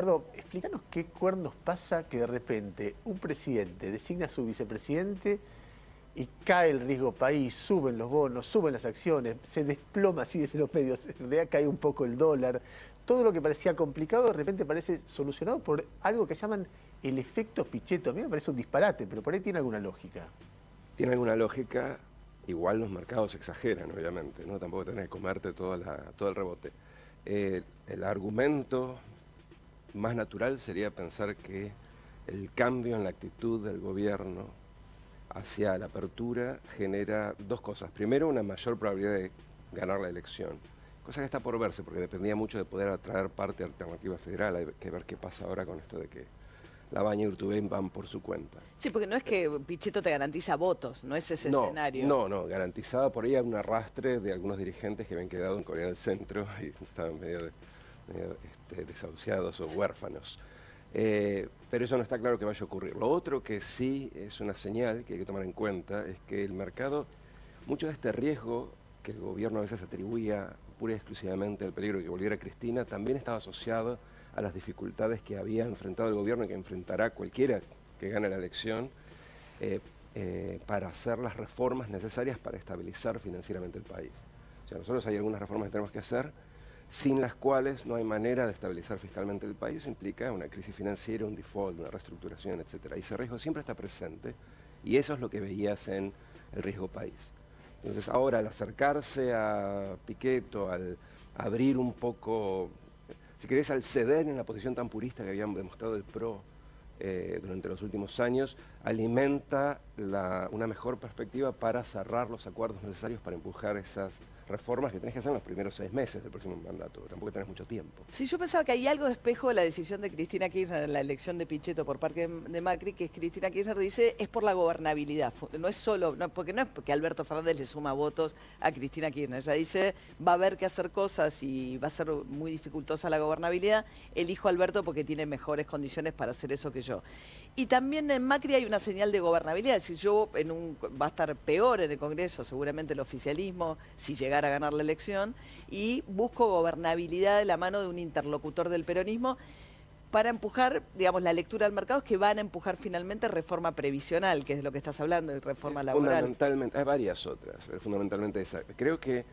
Eduardo, explícanos qué cuernos pasa que de repente un presidente designa a su vicepresidente y cae el riesgo país, suben los bonos, suben las acciones, se desploma así desde los medios, en realidad cae un poco el dólar. Todo lo que parecía complicado de repente parece solucionado por algo que llaman el efecto Pichetto. A mí me parece un disparate, pero por ahí tiene alguna lógica. Tiene alguna lógica, igual los mercados exageran, obviamente, ¿no? Tampoco tenés que comerte todo el rebote. El argumento más natural sería pensar que el cambio en la actitud del gobierno hacia la apertura genera dos cosas. Primero, una mayor probabilidad de ganar la elección, cosa que está por verse, porque dependía mucho de poder atraer parte alternativa federal. Hay que ver qué pasa ahora con esto de que Labaña y Urtubey van por su cuenta. Sí, porque no es que Pichetto te garantiza votos, no es ese No, escenario. no, garantizaba por ahí un arrastre de algunos dirigentes que habían quedado en Corea del Centro y estaban medio desahuciados o huérfanos. Pero eso no está claro que vaya a ocurrir. Lo otro que sí es una señal que hay que tomar en cuenta es que el mercado, mucho de este riesgo que el gobierno a veces atribuía pura y exclusivamente al peligro de que volviera Cristina, también estaba asociado a las dificultades que había enfrentado el gobierno y que enfrentará cualquiera que gane la elección para hacer las reformas necesarias para estabilizar financieramente el país. O sea, nosotros hay algunas reformas que tenemos que hacer, sin las cuales no hay manera de estabilizar fiscalmente el país. Eso implica una crisis financiera, un default, una reestructuración, etc. Y ese riesgo siempre está presente y eso es lo que veías en el riesgo país. Entonces ahora al acercarse a Pichetto, al abrir un poco, si querés, al ceder en la posición tan purista que habían demostrado el PRO durante los últimos años, alimenta una mejor perspectiva para cerrar los acuerdos necesarios para empujar esas reformas que tenés que hacer en los primeros 6 meses del próximo mandato. Tampoco tenés mucho tiempo. Sí, yo pensaba que hay algo de espejo de la decisión de Cristina Kirchner en la elección de Pichetto por parte de Macri, que es Cristina Kirchner dice es por la gobernabilidad. No es solo, porque no es porque Alberto Fernández le suma votos a Cristina Kirchner. Ella dice va a haber que hacer cosas y va a ser muy dificultosa la gobernabilidad. Elijo a Alberto porque tiene mejores condiciones para hacer eso que yo. Y también en Macri hay una señal de gobernabilidad. Es decir, va a estar peor en el Congreso, seguramente el oficialismo, si llegara a ganar la elección, y busco gobernabilidad de la mano de un interlocutor del peronismo para empujar, digamos, la lectura del mercado es que van a empujar finalmente reforma previsional, que es de lo que estás hablando, de reforma laboral. Fundamentalmente, hay varias otras, fundamentalmente esa. Creo que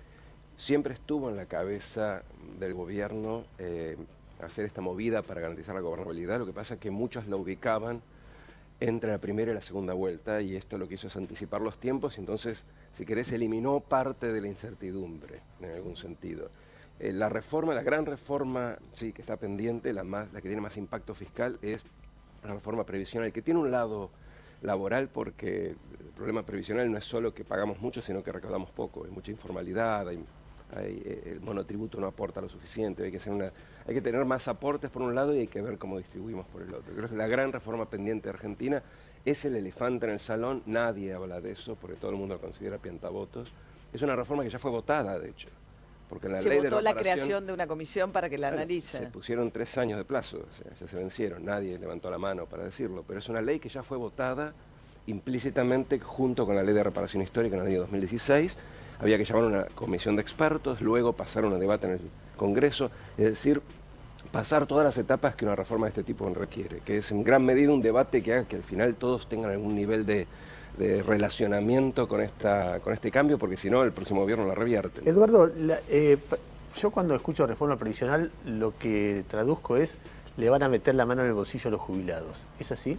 siempre estuvo en la cabeza del gobierno hacer esta movida para garantizar la gobernabilidad. Lo que pasa es que muchos la ubicaban entre la primera y la segunda vuelta, y esto lo que hizo es anticipar los tiempos, y entonces, si querés, eliminó parte de la incertidumbre, en algún sentido. La reforma, la gran reforma, sí, que está pendiente, la que tiene más impacto fiscal, es la reforma previsional, que tiene un lado laboral, porque el problema previsional no es solo que pagamos mucho, sino que recaudamos poco, hay mucha informalidad, el monotributo no aporta lo suficiente, hay que tener más aportes por un lado y hay que ver cómo distribuimos por el otro. Creo que la gran reforma pendiente de Argentina es el elefante en el salón, nadie habla de eso porque todo el mundo lo considera piantavotos. Es una reforma que ya fue votada, de hecho. Porque en la ley de votó la creación de una comisión para que la analice. Se pusieron 3 años de plazo, o sea, ya se vencieron, nadie levantó la mano para decirlo, pero es una ley que ya fue votada implícitamente junto con la ley de reparación histórica en el año 2016, había que llamar a una comisión de expertos, luego pasaron a debate en el Congreso, es decir, pasar todas las etapas que una reforma de este tipo requiere, que es en gran medida un debate que haga que al final todos tengan algún nivel de relacionamiento con este cambio, porque si no el próximo gobierno la revierte. Eduardo, yo cuando escucho reforma previsional lo que traduzco es le van a meter la mano en el bolsillo a los jubilados. ¿Es así?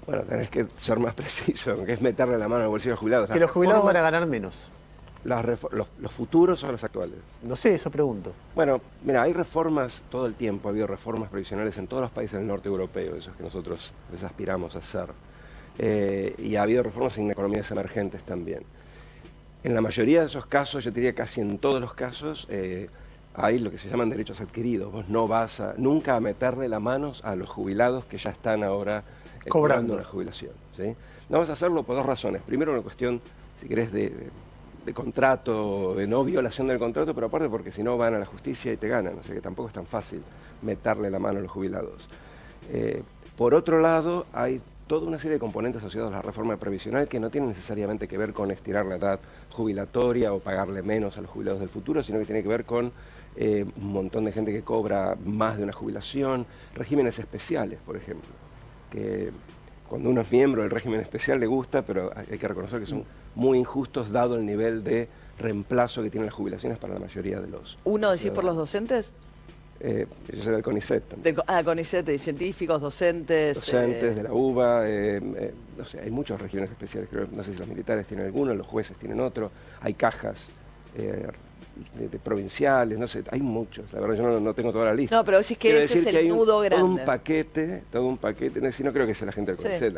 Bueno, tenés que ser más preciso, que es meterle la mano al bolsillo a los jubilados. Que los jubilados van a ganar menos. ¿Los futuros o los actuales? No sé, eso pregunto. Bueno, mira, hay reformas todo el tiempo, ha habido reformas previsionales en todos los países del norte europeo, esos que nosotros les aspiramos a hacer. Y ha habido reformas en economías emergentes también. En la mayoría de esos casos, yo diría casi en todos los casos, hay lo que se llaman derechos adquiridos. Vos no vas nunca a meterle la mano a los jubilados que ya están ahora cobrando una jubilación, ¿sí? No vas a hacerlo por 2 razones. Primero, una cuestión, si querés, de contrato, de no violación del contrato, pero aparte porque si no van a la justicia y te ganan. O sea que tampoco es tan fácil meterle la mano a los jubilados. Por otro lado, hay toda una serie de componentes asociados a la reforma previsional que no tienen necesariamente que ver con estirar la edad jubilatoria o pagarle menos a los jubilados del futuro, sino que tiene que ver con un montón de gente que cobra más de una jubilación, regímenes especiales, por ejemplo, que cuando uno es miembro del régimen especial le gusta, pero hay que reconocer que son muy injustos dado el nivel de reemplazo que tienen las jubilaciones para la mayoría de los... ¿Uno decís por los docentes? Yo soy del CONICET también. CONICET, de científicos, docentes. Docentes de la UBA, no sé, hay muchos regímenes especiales, creo, no sé si los militares tienen alguno, los jueces tienen otro, hay cajas de provinciales, no sé, hay muchos, la verdad yo no tengo toda la lista. No, pero decís que Quiero ese decir es que el hay nudo grande. todo un paquete, no creo que sea la gente del CONICET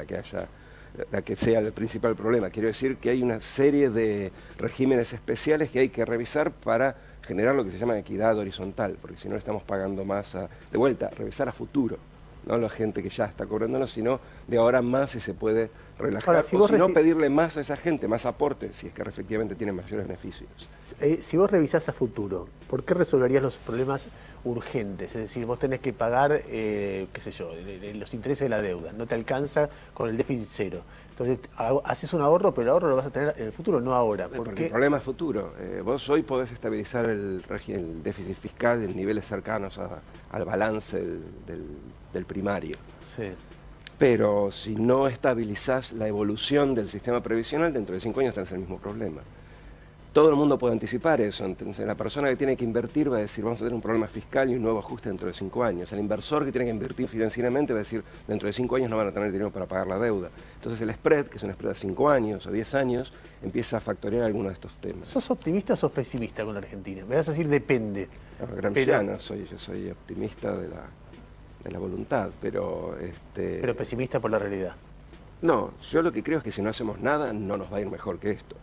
la que sea el principal problema, quiero decir que hay una serie de regímenes especiales que hay que revisar para generar lo que se llama equidad horizontal, porque si no le estamos pagando más de vuelta, revisar a futuro, no a la gente que ya está cobrándonos, sino de ahora más si se puede relajar, ahora, si o si no pedirle más a esa gente, más aporte, si es que efectivamente tiene mayores beneficios. Si vos revisás a futuro, ¿por qué resolverías los problemas urgentes? Es decir, vos tenés que pagar, qué sé yo, los intereses de la deuda, no te alcanza con el déficit cero. Entonces, haces un ahorro, pero el ahorro lo vas a tener en el futuro, no ahora. Porque el problema es futuro. Vos hoy podés estabilizar el déficit fiscal en niveles cercanos al balance del primario. Sí. Pero si no estabilizás la evolución del sistema previsional, dentro de 5 años tenés el mismo problema. Todo el mundo puede anticipar eso, entonces la persona que tiene que invertir va a decir vamos a tener un problema fiscal y un nuevo ajuste dentro de 5 años. El inversor que tiene que invertir financieramente va a decir dentro de 5 años no van a tener dinero para pagar la deuda. Entonces el spread, que es un spread a 5 años o 10 años, empieza a factorear algunos de estos temas. ¿Sos optimista o sos pesimista con la Argentina? Me vas a decir depende. Gramsciano, yo soy optimista de la voluntad, pero... Pero pesimista por la realidad. No, yo lo que creo es que si no hacemos nada no nos va a ir mejor que esto.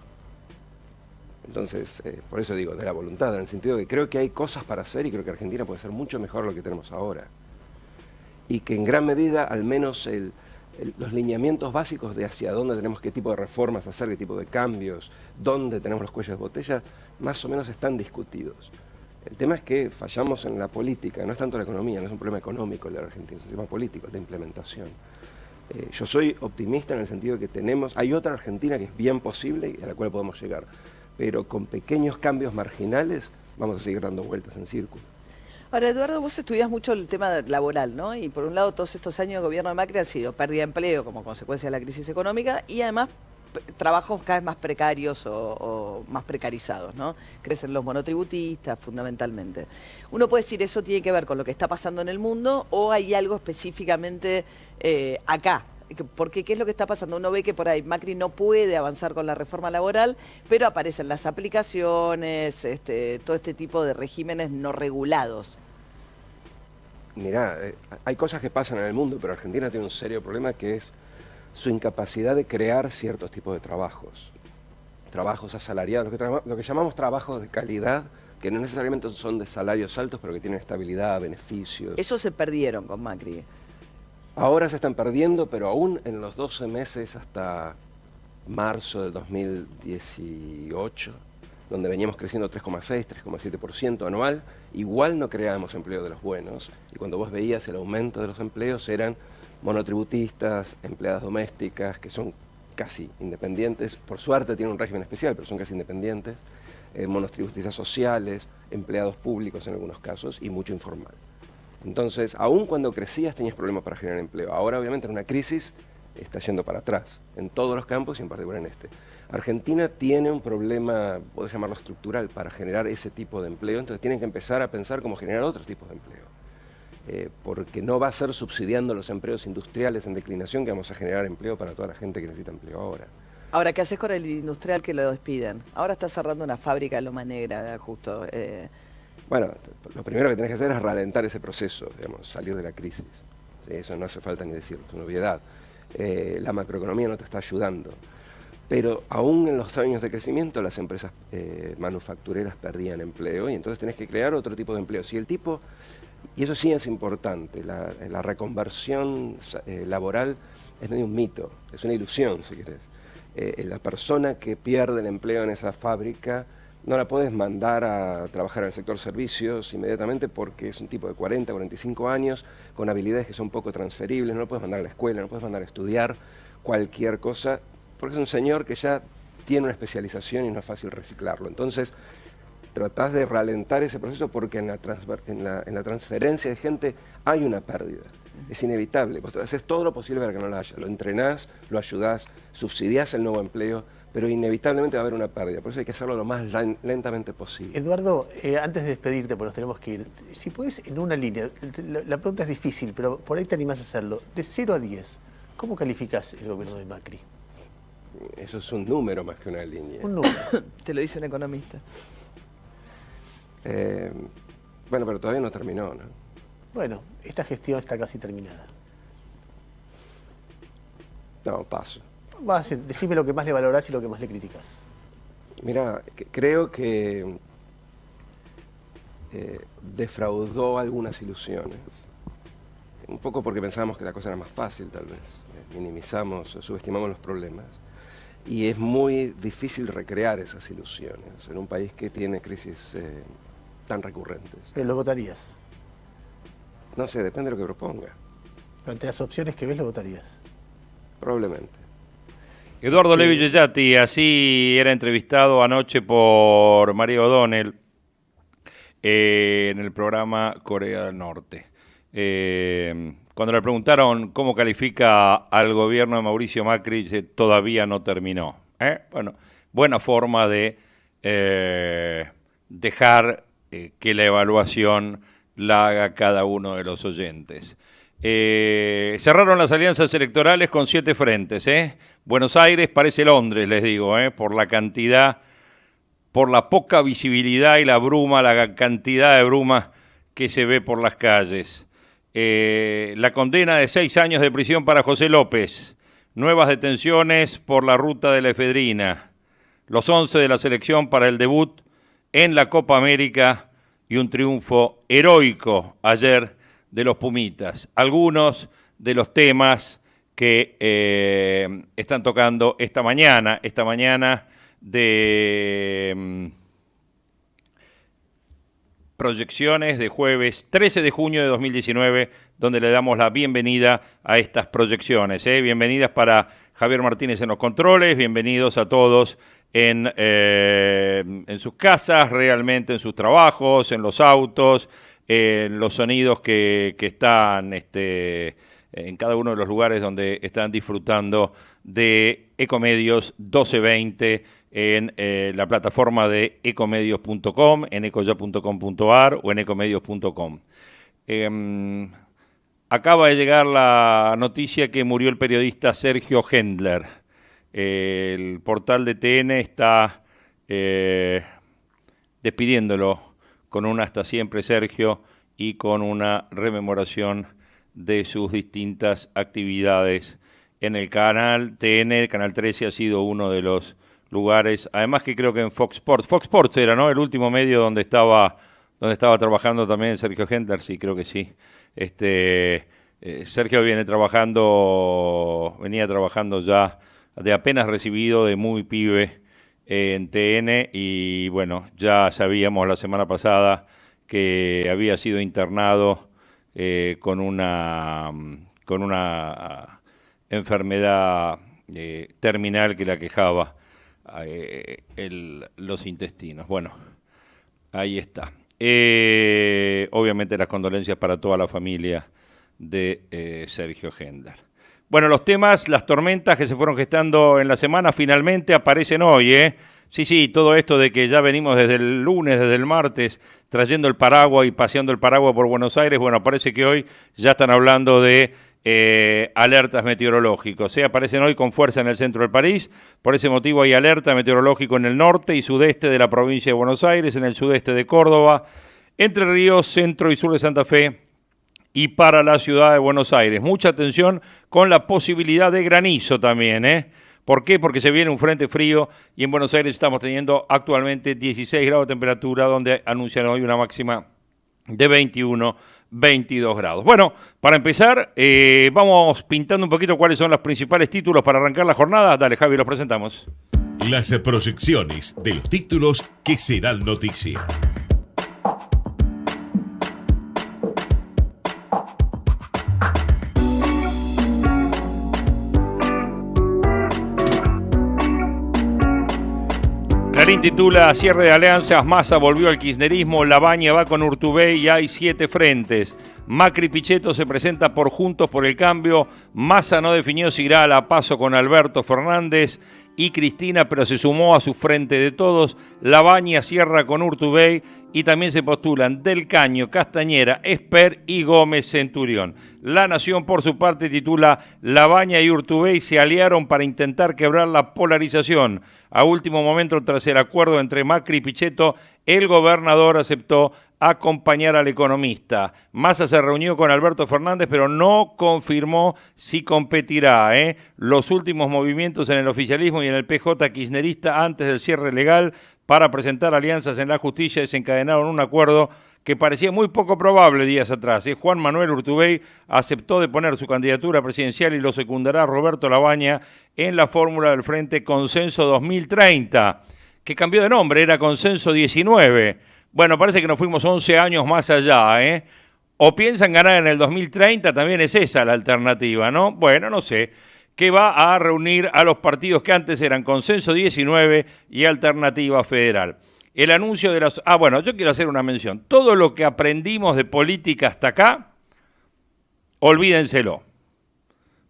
Entonces, por eso digo, de la voluntad, en el sentido de que creo que hay cosas para hacer y creo que Argentina puede ser mucho mejor lo que tenemos ahora. Y que en gran medida, al menos los lineamientos básicos de hacia dónde tenemos, qué tipo de reformas hacer, qué tipo de cambios, dónde tenemos los cuellos de botella, más o menos están discutidos. El tema es que fallamos en la política, no es tanto la economía, no es un problema económico el de la Argentina, es un tema político, de implementación. Yo soy optimista en el sentido de que hay otra Argentina que es bien posible y a la cual podemos llegar. Pero con pequeños cambios marginales vamos a seguir dando vueltas en círculo. Ahora, Eduardo, vos estudiás mucho el tema laboral, ¿no? Y por un lado, todos estos años de gobierno de Macri han sido pérdida de empleo como consecuencia de la crisis económica y además trabajos cada vez más precarios o más precarizados, ¿no? Crecen los monotributistas, fundamentalmente. Uno puede decir, ¿eso tiene que ver con lo que está pasando en el mundo o hay algo específicamente acá? Porque ¿qué es lo que está pasando? Uno ve que por ahí Macri no puede avanzar con la reforma laboral, pero aparecen las aplicaciones, todo este tipo de regímenes no regulados. Mirá, hay cosas que pasan en el mundo, pero Argentina tiene un serio problema que es su incapacidad de crear ciertos tipos de trabajos. Trabajos asalariados, lo que llamamos trabajos de calidad, que no necesariamente son de salarios altos, pero que tienen estabilidad, beneficios. Eso se perdieron con Macri. Ahora se están perdiendo, pero aún en los 12 meses hasta marzo del 2018, donde veníamos creciendo 3,6, 3,7% anual, igual no creábamos empleo de los buenos. Y cuando vos veías el aumento de los empleos eran monotributistas, empleadas domésticas, que son casi independientes. Por suerte tienen un régimen especial, pero son casi independientes. Monotributistas sociales, empleados públicos en algunos casos y mucho informal. Entonces, aún cuando crecías tenías problemas para generar empleo. Ahora, obviamente, en una crisis está yendo para atrás, en todos los campos y en particular en este. Argentina tiene un problema, podés llamarlo estructural, para generar ese tipo de empleo, entonces tienen que empezar a pensar cómo generar otros tipos de empleo. Porque no va a ser subsidiando los empleos industriales en declinación que vamos a generar empleo para toda la gente que necesita empleo ahora. Ahora, ¿qué haces con el industrial que lo despiden? Ahora está cerrando una fábrica de Loma Negra, justo. Bueno, lo primero que tenés que hacer es ralentar ese proceso, digamos, salir de la crisis. ¿Sí? Eso no hace falta ni decirlo, es una obviedad. La macroeconomía no te está ayudando. Pero aún en los años de crecimiento las empresas manufactureras perdían empleo y entonces tenés que crear otro tipo de empleo. Si el tipo, y eso sí es importante, la reconversión laboral es medio un mito, es una ilusión si querés. La persona que pierde el empleo en esa fábrica No la puedes mandar a trabajar en el sector servicios inmediatamente porque es un tipo de 40, 45 años con habilidades que son poco transferibles, no lo puedes mandar a la escuela, no puedes mandar a estudiar cualquier cosa, porque es un señor que ya tiene una especialización y no es fácil reciclarlo. Entonces, tratás de ralentar ese proceso porque en la transferencia de gente hay una pérdida. Es inevitable. Vos haces todo lo posible para que no la haya. Lo entrenás, lo ayudás, subsidiás el nuevo empleo, pero inevitablemente va a haber una pérdida. Por eso hay que hacerlo lo más lentamente posible. Eduardo, antes de despedirte, porque nos tenemos que ir, si podés en una línea, la pregunta es difícil, pero por ahí te animás a hacerlo. De 0 a 10, ¿cómo calificás el gobierno de Macri? Eso es un número más que una línea. Un número. Te lo dice un economista. Bueno, pero todavía no terminó, ¿no? Bueno, esta gestión está casi terminada. No, paso. Decime lo que más le valorás y lo que más le criticás. Mira, creo que defraudó algunas ilusiones. Un poco porque pensábamos que la cosa era más fácil, tal vez. Minimizamos, subestimamos los problemas. Y es muy difícil recrear esas ilusiones en un país que tiene crisis tan recurrentes. ¿Pero lo votarías? No sé, depende de lo que proponga. Pero ante las opciones que ves, lo votarías. Probablemente. Eduardo Levi Yeyati, así era entrevistado anoche por María O'Donnell en el programa Corea del Norte. Cuando le preguntaron cómo califica al gobierno de Mauricio Macri, dice, todavía no terminó. Bueno, buena forma de dejar que la evaluación la haga cada uno de los oyentes. Cerraron las alianzas electorales con 7 frentes. Buenos Aires parece Londres, les digo, por la cantidad, por la poca visibilidad y la bruma, la cantidad de bruma que se ve por las calles. La condena de 6 años de prisión para José López, nuevas detenciones por la ruta de la efedrina, los 11 de la selección para el debut en la Copa América y un triunfo heroico ayer de los Pumitas. Algunos de los temas que están tocando esta mañana de proyecciones de jueves 13 de junio de 2019, donde le damos la bienvenida a estas proyecciones. Bienvenidas para Javier Martínez en los controles, bienvenidos a todos en sus casas, realmente en sus trabajos, en los autos, en los sonidos que están en cada uno de los lugares donde están disfrutando de Ecomedios 1220 en la plataforma de ecomedios.com, en ecoya.com.ar o en ecomedios.com. Acaba de llegar la noticia que murió el periodista Sergio Hendler. El portal de TN está despidiéndolo con un hasta siempre, Sergio, y con una rememoración de sus distintas actividades en el canal TN. El Canal 13 ha sido uno de los lugares, además que creo que en Fox Sports era, ¿no?, el último medio donde estaba trabajando también Sergio Hendler, sí, creo que sí. Sergio venía trabajando ya de apenas recibido, de muy pibe en TN, y bueno, ya sabíamos la semana pasada que había sido internado con una enfermedad terminal que le aquejaba los intestinos. Bueno, ahí está. Obviamente las condolencias para toda la familia de Sergio Hendler. Bueno, los temas, las tormentas que se fueron gestando en la semana finalmente aparecen hoy, Sí, todo esto de que ya venimos desde el lunes, desde el martes, trayendo el paraguas y paseando el paraguas por Buenos Aires. Bueno, parece que hoy ya están hablando de alertas meteorológicos. Aparecen hoy con fuerza en el centro del país. Por ese motivo hay alerta meteorológico en el norte y sudeste de la provincia de Buenos Aires, en el sudeste de Córdoba, Entre Ríos, centro y sur de Santa Fe y para la ciudad de Buenos Aires. Mucha atención con la posibilidad de granizo también, ¿Por qué? Porque se viene un frente frío y en Buenos Aires estamos teniendo actualmente 16 grados de temperatura, donde anuncian hoy una máxima de 21, 22 grados. Bueno, para empezar, vamos pintando un poquito cuáles son los principales títulos para arrancar la jornada. Dale, Javi, los presentamos. Las proyecciones de los títulos que serán noticia. Clarín titula: cierre de alianzas, Massa volvió al kirchnerismo, Labaña va con Urtubey y hay 7 frentes. Macri Pichetto se presenta por Juntos por el Cambio, Massa no definió si irá a la PASO con Alberto Fernández y Cristina, pero se sumó a su frente de todos. Labaña cierra con Urtubey y también se postulan Del Caño, Castañera, Esper y Gómez Centurión. La Nación, por su parte, titula: Labaña y Urtubey se aliaron para intentar quebrar la polarización. A último momento, tras el acuerdo entre Macri y Pichetto, el gobernador aceptó acompañar al economista. Massa se reunió con Alberto Fernández, pero no confirmó si competirá. Los últimos movimientos en el oficialismo y en el PJ kirchnerista antes del cierre legal para presentar alianzas en la justicia desencadenaron un acuerdo que parecía muy poco probable días atrás. Juan Manuel Urtubey aceptó deponer su candidatura presidencial y lo secundará Roberto Labaña en la fórmula del Frente Consenso 2030, que cambió de nombre, era Consenso 19. Bueno, parece que nos fuimos 11 años más allá, O piensan ganar en el 2030, también es esa la alternativa, ¿no? Bueno, no sé, que va a reunir a los partidos que antes eran Consenso 19 y Alternativa Federal. El anuncio de las... bueno, yo quiero hacer una mención. Todo lo que aprendimos de política hasta acá, olvídenselo.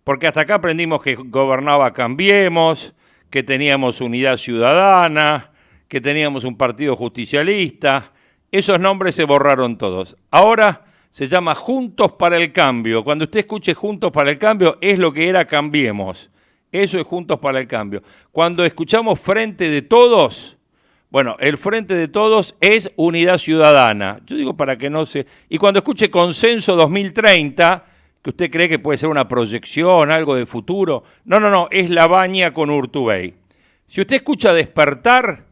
Porque hasta acá aprendimos que gobernaba Cambiemos, que teníamos Unidad Ciudadana, que teníamos un partido justicialista. Esos nombres se borraron todos. Ahora se llama Juntos para el Cambio. Cuando usted escuche Juntos para el Cambio, es lo que era Cambiemos. Eso es Juntos para el Cambio. Cuando escuchamos Frente de Todos... Bueno, el Frente de Todos es Unidad Ciudadana. Yo digo para que no se... Y cuando escuche Consenso 2030, que usted cree que puede ser una proyección, algo de futuro. No, es Labaña con Urtubey. Si usted escucha Despertar,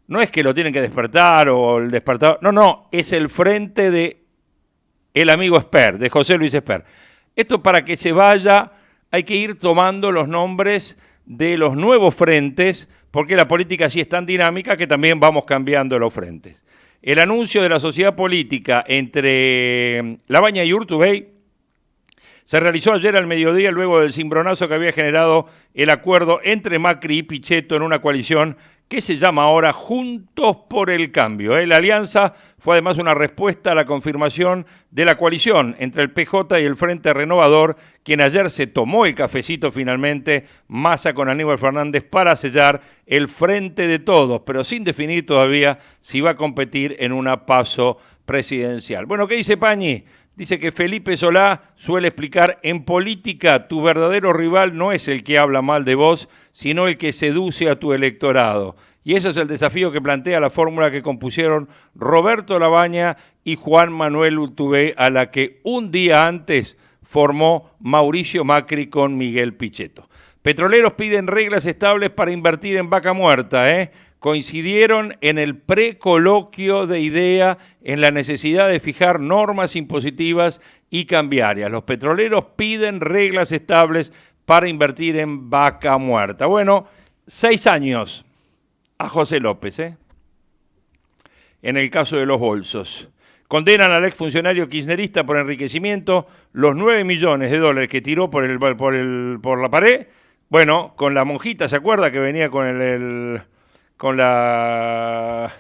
no es que lo tienen que despertar o el despertador. No, es el Frente de el amigo Esper, de José Luis Esper. Esto para que se vaya, hay que ir tomando los nombres de los nuevos frentes, porque la política sí es tan dinámica que también vamos cambiando los frentes. El anuncio de la sociedad política entre Labaña y Urtubey se realizó ayer al mediodía luego del cimbronazo que había generado el acuerdo entre Macri y Pichetto en una coalición que se llama ahora Juntos por el Cambio. La alianza fue además una respuesta a la confirmación de la coalición entre el PJ y el Frente Renovador, quien ayer se tomó el cafecito finalmente, Massa con Aníbal Fernández, para sellar el Frente de Todos, pero sin definir todavía si va a competir en una PASO presidencial. Bueno, ¿qué dice Pañi? Dice que Felipe Solá suele explicar: en política tu verdadero rival no es el que habla mal de vos, sino el que seduce a tu electorado. Y ese es el desafío que plantea la fórmula que compusieron Roberto Labaña y Juan Manuel Urtubey, a la que un día antes formó Mauricio Macri con Miguel Pichetto. Petroleros piden reglas estables para invertir en Vaca Muerta, Coincidieron en el precoloquio de IDEA en la necesidad de fijar normas impositivas y cambiarias. Los petroleros piden reglas estables para invertir en Vaca Muerta. Bueno, 6 años a José López, en el caso de los bolsos. Condenan al exfuncionario kirchnerista por enriquecimiento, los 9 millones de dólares que tiró por la pared. Bueno, con la monjita, ¿se acuerda que venía con la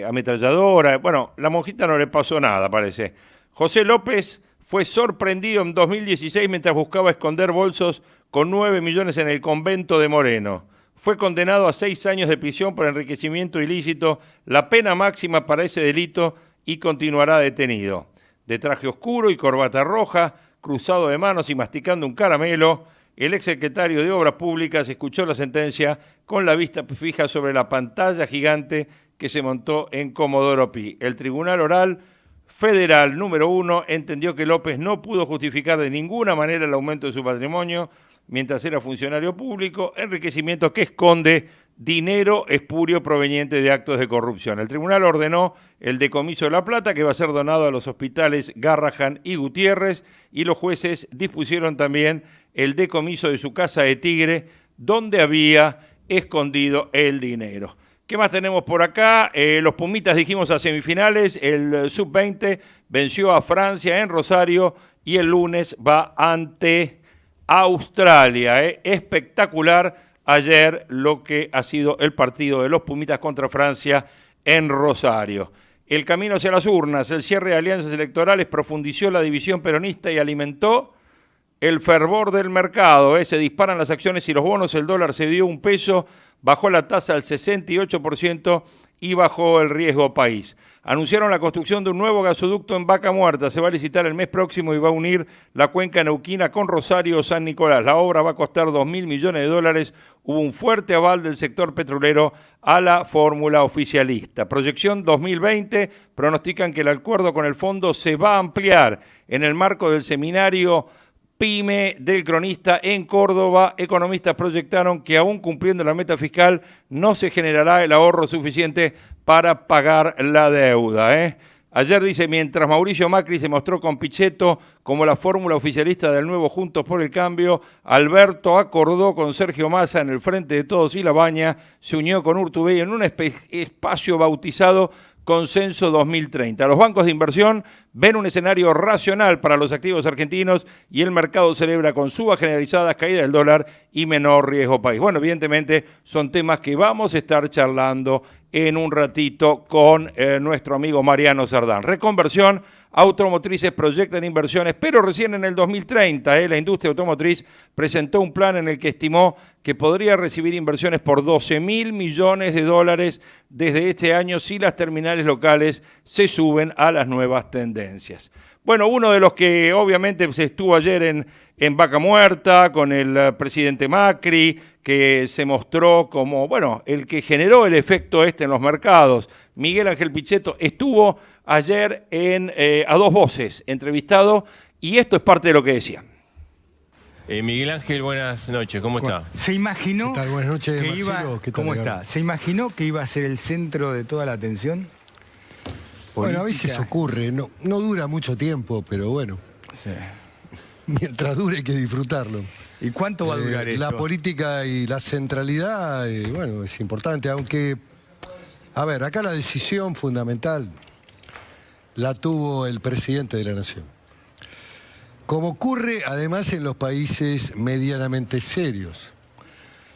ametralladora? Bueno, la monjita no le pasó nada, parece. José López fue sorprendido en 2016 mientras buscaba esconder bolsos con 9 millones en el convento de Moreno. Fue condenado a 6 años de prisión por enriquecimiento ilícito, la pena máxima para ese delito, y continuará detenido. De traje oscuro y corbata roja, cruzado de manos y masticando un caramelo, el exsecretario de Obras Públicas escuchó la sentencia con la vista fija sobre la pantalla gigante que se montó en Comodoro Pi. El Tribunal Oral Federal número 1 entendió que López no pudo justificar de ninguna manera el aumento de su patrimonio mientras era funcionario público, enriquecimiento que esconde dinero espurio proveniente de actos de corrupción. El tribunal ordenó el decomiso de la plata, que va a ser donado a los hospitales Garrahan y Gutiérrez, y los jueces dispusieron también el decomiso de su casa de Tigre, donde había escondido el dinero. ¿Qué más tenemos por acá? Los Pumitas dijimos a semifinales, el Sub-20 venció a Francia en Rosario y el lunes va ante Australia. Espectacular ayer lo que ha sido el partido de los Pumitas contra Francia en Rosario. El camino hacia las urnas, el cierre de alianzas electorales profundizó la división peronista y alimentó el fervor del mercado. Se disparan las acciones y los bonos, el dólar se dio 1 peso, bajó la tasa al 68% y bajó el riesgo país. Anunciaron la construcción de un nuevo gasoducto en Vaca Muerta. Se va a licitar el mes próximo y va a unir la cuenca neuquina con Rosario o San Nicolás. La obra va a costar $2.000 millones. Hubo un fuerte aval del sector petrolero a la fórmula oficialista. Proyección 2020, pronostican que el acuerdo con el fondo se va a ampliar en el marco del seminario PYME del Cronista en Córdoba. Economistas proyectaron que aún cumpliendo la meta fiscal no se generará el ahorro suficiente para pagar la deuda. Ayer dice, mientras Mauricio Macri se mostró con Pichetto como la fórmula oficialista del nuevo Juntos por el Cambio, Alberto acordó con Sergio Massa en el Frente de Todos y La Baña, se unió con Urtubey en un espacio bautizado Consenso 2030. Los bancos de inversión ven un escenario racional para los activos argentinos y el mercado celebra con subas generalizadas, caída del dólar y menor riesgo país. Bueno, evidentemente son temas que vamos a estar charlando en un ratito con nuestro amigo Mariano Sardán. Reconversión, automotrices proyectan inversiones, pero recién en el 2030 la industria automotriz presentó un plan en el que estimó que podría recibir inversiones por $12.000 millones desde este año si las terminales locales se suben a las nuevas tendencias. Bueno, uno de los que obviamente se estuvo ayer en Vaca Muerta con el presidente Macri, que se mostró como, bueno, el que generó el efecto en los mercados. Miguel Ángel Pichetto estuvo ayer a dos voces entrevistado y esto es parte de lo que decía. Miguel Ángel, buenas noches, ¿cómo está? ¿Se imaginó? ¿Qué tal? Buenas noches, que Marcelo. ¿Qué tal, ¿Cómo Ricardo? está? ¿Se imaginó que iba a ser el centro de toda la atención? Bueno, a veces ocurre, no dura mucho tiempo, pero bueno, Sí. mientras dure hay que disfrutarlo. ¿Y cuánto va a durar esto? La política y la centralidad, bueno, es importante, aunque, a ver, acá la decisión fundamental la tuvo el presidente de la Nación. Como ocurre además en los países medianamente serios,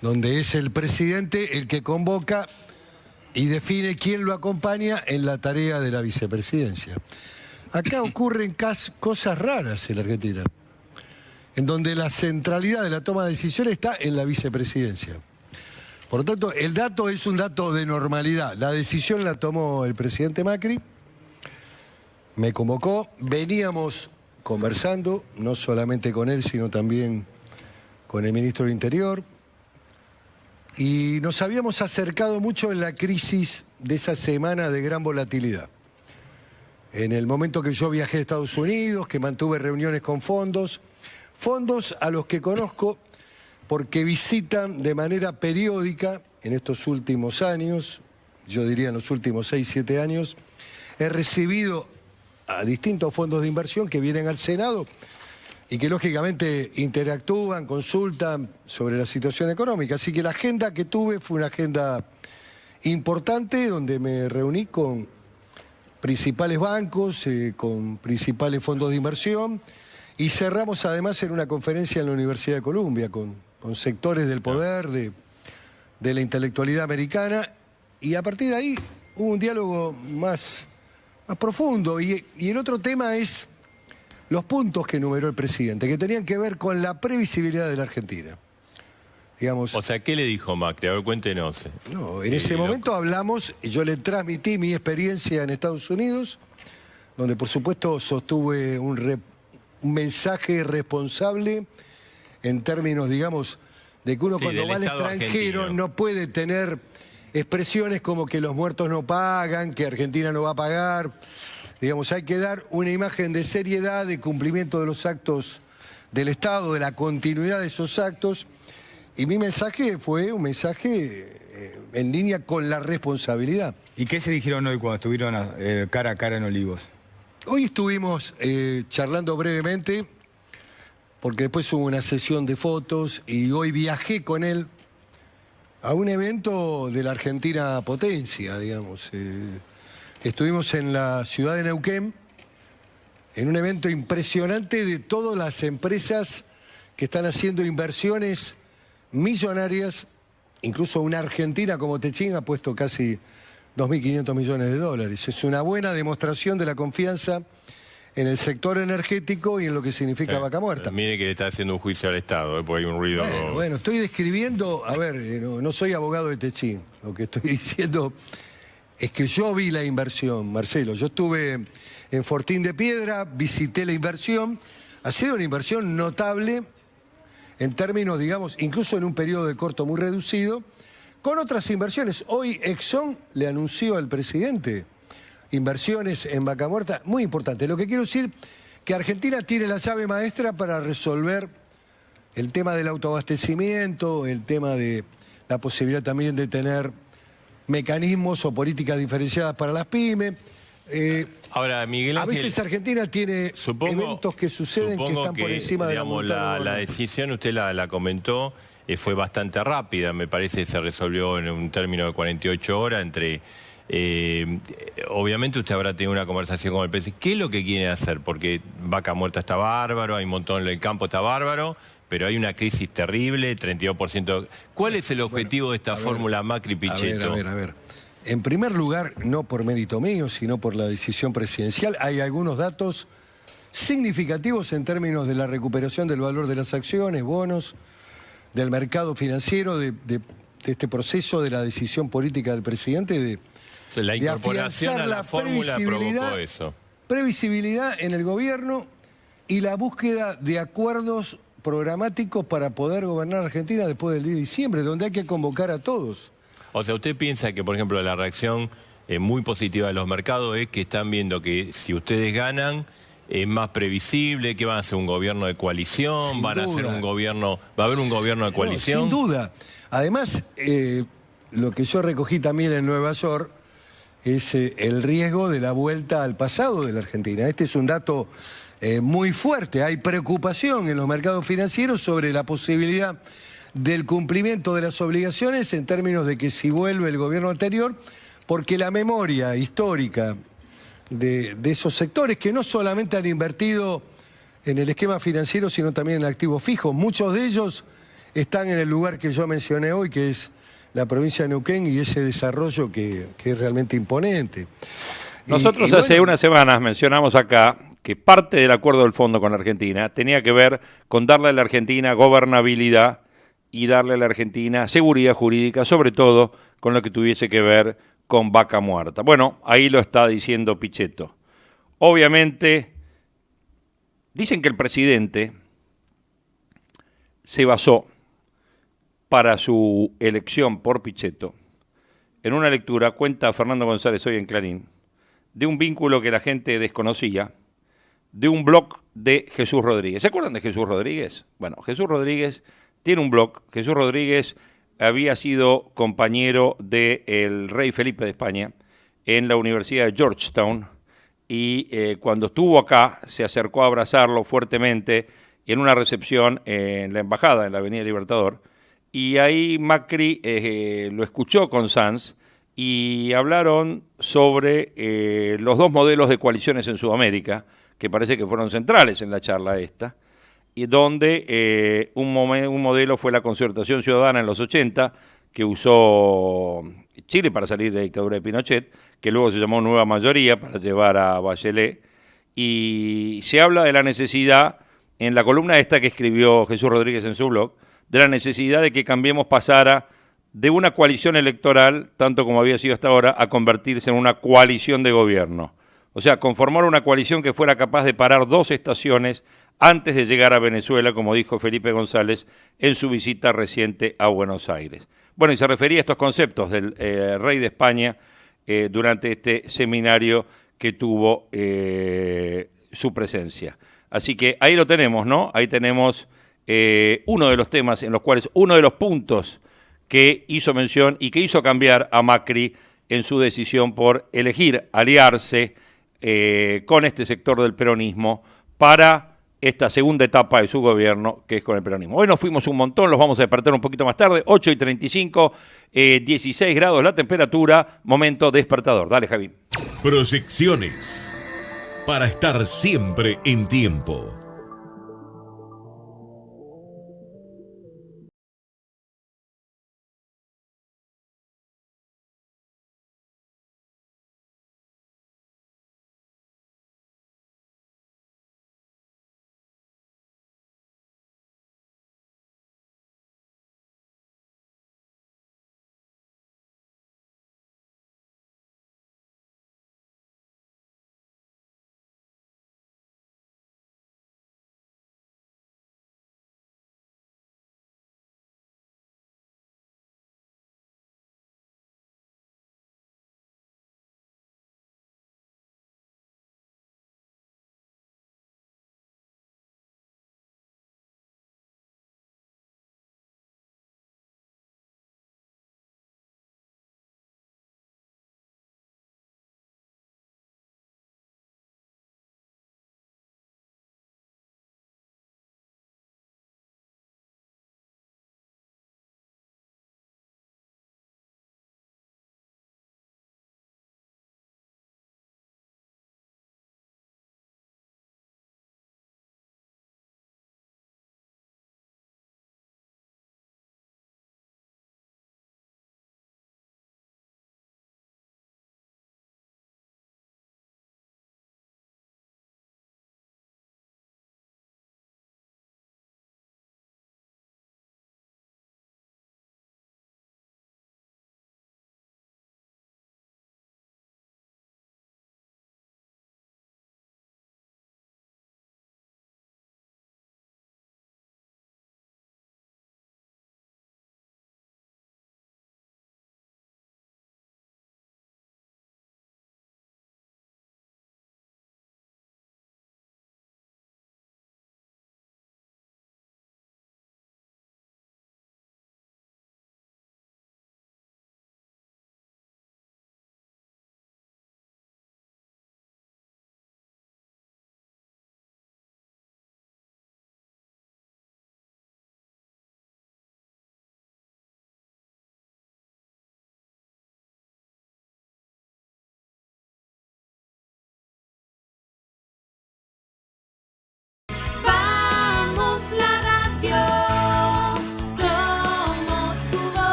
donde es el presidente el que convoca y define quién lo acompaña en la tarea de la vicepresidencia. Acá ocurren cosas raras en la Argentina, en donde la centralidad de la toma de decisiones está en la vicepresidencia. Por lo tanto, el dato es un dato de normalidad. La decisión la tomó el presidente Macri, me convocó, veníamos conversando, no solamente con él, sino también con el ministro del Interior, y nos habíamos acercado mucho en la crisis de esa semana de gran volatilidad. En el momento que yo viajé a Estados Unidos, que mantuve reuniones con fondos a los que conozco porque visitan de manera periódica en estos últimos años, yo diría en los últimos 6, 7 años, he recibido a distintos fondos de inversión que vienen al Senado y que lógicamente interactúan, consultan sobre la situación económica. Así que la agenda que tuve fue una agenda importante donde me reuní con principales bancos, con principales fondos de inversión y cerramos además en una conferencia en la Universidad de Columbia con sectores del poder, de la intelectualidad americana y a partir de ahí hubo un diálogo más profundo y el otro tema es los puntos que enumeró el presidente, que tenían que ver con la previsibilidad de la Argentina. Digamos, O sea, ¿qué le dijo Macri? A ver, cuéntenos. no, en ese momento hablamos, yo le transmití mi experiencia en Estados Unidos, donde por supuesto sostuve un mensaje responsable en términos, digamos, de que uno Sí, cuando del va al Estado extranjero argentino. no puede tener expresiones como que los muertos no pagan, que Argentina no va a pagar. Digamos, hay que dar una imagen de seriedad, de cumplimiento de los actos del Estado, de la continuidad de esos actos. Y mi mensaje fue un mensaje en línea con la responsabilidad. ¿Y qué se dijeron hoy cuando estuvieron cara a cara en Olivos? Hoy estuvimos charlando brevemente, porque después hubo una sesión de fotos y hoy viajé con él a un evento de la Argentina potencia, digamos. Estuvimos en la ciudad de Neuquén, en un evento impresionante de todas las empresas que están haciendo inversiones millonarias. Incluso una argentina como Techín ha puesto casi 2.500 millones de dólares. Es una buena demostración de la confianza en el sector energético y en lo que significa Vaca Muerta. Mire que le está haciendo un juicio al Estado, porque hay un ruido. Bueno, estoy describiendo, a ver, no soy abogado de Techín. Lo que estoy diciendo es que yo vi la inversión, Marcelo. Yo estuve en Fortín de Piedra, visité la inversión. Ha sido una inversión notable en términos, digamos, incluso en un periodo de corto muy reducido, con otras inversiones. Hoy Exxon le anunció al presidente inversiones en Vaca Muerta muy importantes. Lo que quiero decir que Argentina tiene la llave maestra para resolver el tema del autoabastecimiento, el tema de la posibilidad también de tener mecanismos o políticas diferenciadas para las pymes. Ahora, Miguel A Ángel, veces Argentina tiene eventos que suceden que están por encima de la digamos, voluntad. la decisión, usted la comentó, fue bastante rápida. Me parece que se resolvió en un término de 48 horas entre... obviamente usted habrá tenido una conversación con el presidente. ¿Qué es lo que quiere hacer? Porque Vaca Muerta está bárbaro, hay un montón, el campo está bárbaro, pero hay una crisis terrible, 32%. ¿Cuál es el objetivo de esta fórmula Macri-Pichetto? A ver. En primer lugar, no por mérito mío, sino por la decisión presidencial, hay algunos datos significativos en términos de la recuperación del valor de las acciones, bonos, del mercado financiero, de este proceso de la decisión política del presidente de La incorporación afianzar a la fórmula provocó eso. Previsibilidad en el gobierno y la búsqueda de acuerdos programáticos para poder gobernar Argentina después del 10 de diciembre, donde hay que convocar a todos. O sea, ¿usted piensa que, por ejemplo, la reacción muy positiva de los mercados es que están viendo que si ustedes ganan es más previsible, que van a ser un gobierno de coalición, Sin van a ser duda. un gobierno, va a haber un gobierno de coalición? No, sin duda. Además, lo que yo recogí también en Nueva York es el riesgo de la vuelta al pasado de la Argentina. Este es un dato muy fuerte. Hay preocupación en los mercados financieros sobre la posibilidad del cumplimiento de las obligaciones en términos de que si vuelve el gobierno anterior, porque la memoria histórica de esos sectores que no solamente han invertido en el esquema financiero, sino también en activos fijos, muchos de ellos están en el lugar que yo mencioné hoy, que es la provincia de Neuquén, y ese desarrollo que es realmente imponente. Nosotros hace unas semanas mencionamos acá que parte del acuerdo del fondo con la Argentina tenía que ver con darle a la Argentina gobernabilidad y darle a la Argentina seguridad jurídica, sobre todo con lo que tuviese que ver con Vaca Muerta. Bueno, ahí lo está diciendo Pichetto. Obviamente, dicen que el presidente se basó para su elección por Pichetto en una lectura, cuenta Fernando González hoy en Clarín, de un vínculo que la gente desconocía, de un blog de Jesús Rodríguez. ¿Se acuerdan de Jesús Rodríguez? Bueno, Jesús Rodríguez tiene un blog. Jesús Rodríguez había sido compañero del rey Felipe de España en la Universidad de Georgetown y cuando estuvo acá se acercó a abrazarlo fuertemente en una recepción en la embajada, en la Avenida Libertador, y ahí Macri lo escuchó con Sanz y hablaron sobre los dos modelos de coaliciones en Sudamérica, que parece que fueron centrales en la charla esta, y donde un modelo fue la concertación ciudadana en los 80, que usó Chile para salir de la dictadura de Pinochet, que luego se llamó Nueva Mayoría para llevar a Bachelet, y se habla de la necesidad, en la columna esta que escribió Jesús Rodríguez en su blog, de la necesidad de que Cambiemos pasara de una coalición electoral, tanto como había sido hasta ahora, a convertirse en una coalición de gobierno. O sea, conformar una coalición que fuera capaz de parar dos estaciones antes de llegar a Venezuela, como dijo Felipe González en su visita reciente a Buenos Aires. Bueno, y se refería a estos conceptos del rey de España durante este seminario que tuvo su presencia. Así que ahí lo tenemos, ¿no? Ahí tenemos uno de los temas en los cuales, uno de los puntos que hizo mención y que hizo cambiar a Macri en su decisión por elegir aliarse con este sector del peronismo para esta segunda etapa de su gobierno, que es con el peronismo. Hoy nos fuimos un montón, los vamos a despertar un poquito más tarde, 8:35, 16 grados la temperatura, momento despertador. Dale, Javi. Proyecciones. Para estar siempre en tiempo.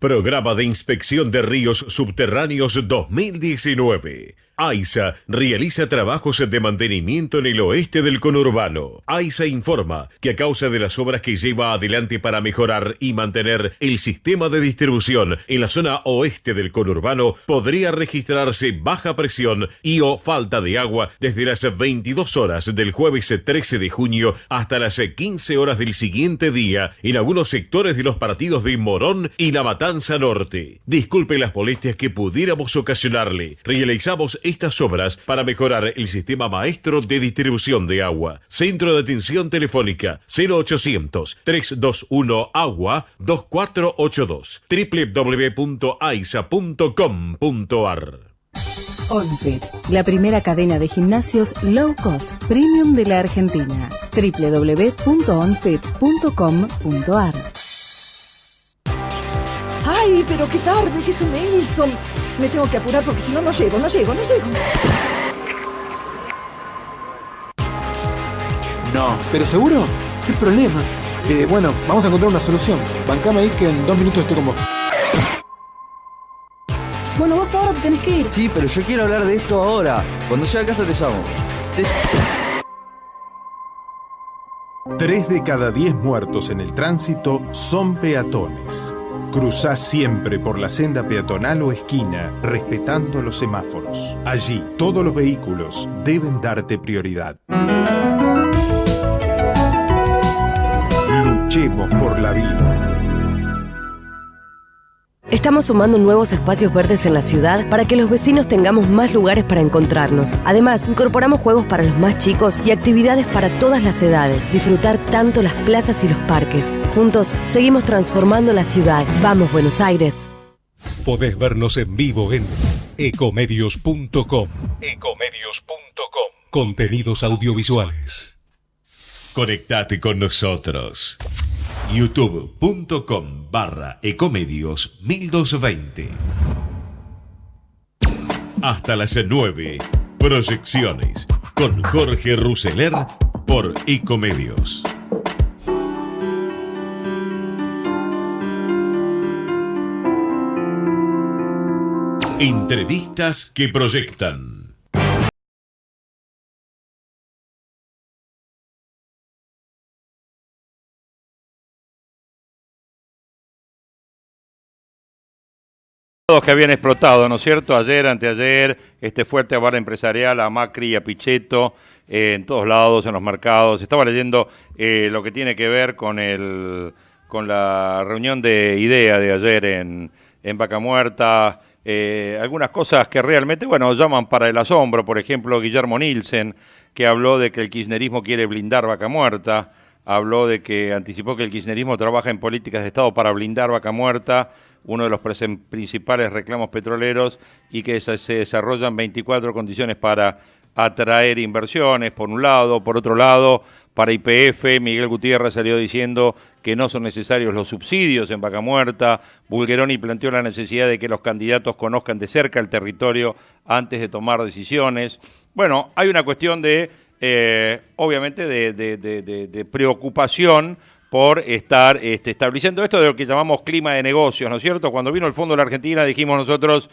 Programa de Inspección de Ríos Subterráneos 2019. AISA realiza trabajos de mantenimiento en el oeste del conurbano. AISA informa que a causa de las obras que lleva adelante para mejorar y mantener el sistema de distribución en la zona oeste del conurbano, podría registrarse baja presión y o falta de agua desde las 22 horas del jueves 13 de junio hasta las 15 horas del siguiente día en algunos sectores de los partidos de Morón y La Matanza Norte. Disculpe las molestias que pudiéramos ocasionarle. Realizamos estas obras para mejorar el sistema maestro de distribución de agua. Centro de atención telefónica 0800-321-AGUA 2482 www.aisa.com.ar. OnFit, la primera cadena de gimnasios low cost premium de la Argentina. www.onfit.com.ar. ¡Ay, pero qué tarde que se me hizo! Me tengo que apurar porque si no, no llego. No, ¿pero seguro? ¿Qué problema? Bueno, vamos a encontrar una solución. Bancame ahí que en 2 minutos estoy con vos. Bueno, vos ahora te tenés que ir. Sí, pero yo quiero hablar de esto ahora. Cuando llegue a casa te llamo. 3 de cada 10 muertos en el tránsito son peatones. Cruzá siempre por la senda peatonal o esquina, respetando los semáforos. Allí, todos los vehículos deben darte prioridad. Luchemos por la vida. Estamos sumando nuevos espacios verdes en la ciudad para que los vecinos tengamos más lugares para encontrarnos. Además, incorporamos juegos para los más chicos y actividades para todas las edades. Disfrutar tanto las plazas y los parques. Juntos, seguimos transformando la ciudad. ¡Vamos, Buenos Aires! Podés vernos en vivo en ecomedios.com. Contenidos audiovisuales. Conectate con nosotros. youtube.com/ecomedios1220. Hasta las 9. Proyecciones con Jorge Ruseler por Ecomedios. Entrevistas que proyectan. Que habían explotado, ¿no es cierto? Ayer, anteayer, este fuerte aval empresarial a Macri y a Pichetto en todos lados, en los mercados. Estaba leyendo lo que tiene que ver con la reunión de IDEA de ayer en Vaca Muerta. Algunas cosas que realmente, bueno, llaman para el asombro. Por ejemplo, Guillermo Nielsen, que habló de que el kirchnerismo quiere blindar Vaca Muerta. Habló de que anticipó que el kirchnerismo trabaja en políticas de Estado para blindar Vaca Muerta, uno de los principales reclamos petroleros, y que se desarrollan 24 condiciones para atraer inversiones, por un lado. Por otro lado, para YPF, Miguel Gutiérrez salió diciendo que no son necesarios los subsidios en Vaca Muerta. Bulgeroni planteó la necesidad de que los candidatos conozcan de cerca el territorio antes de tomar decisiones. Bueno, hay una cuestión de, obviamente, de preocupación por estar estableciendo esto de lo que llamamos clima de negocios, ¿no es cierto? Cuando vino el Fondo de la Argentina dijimos nosotros,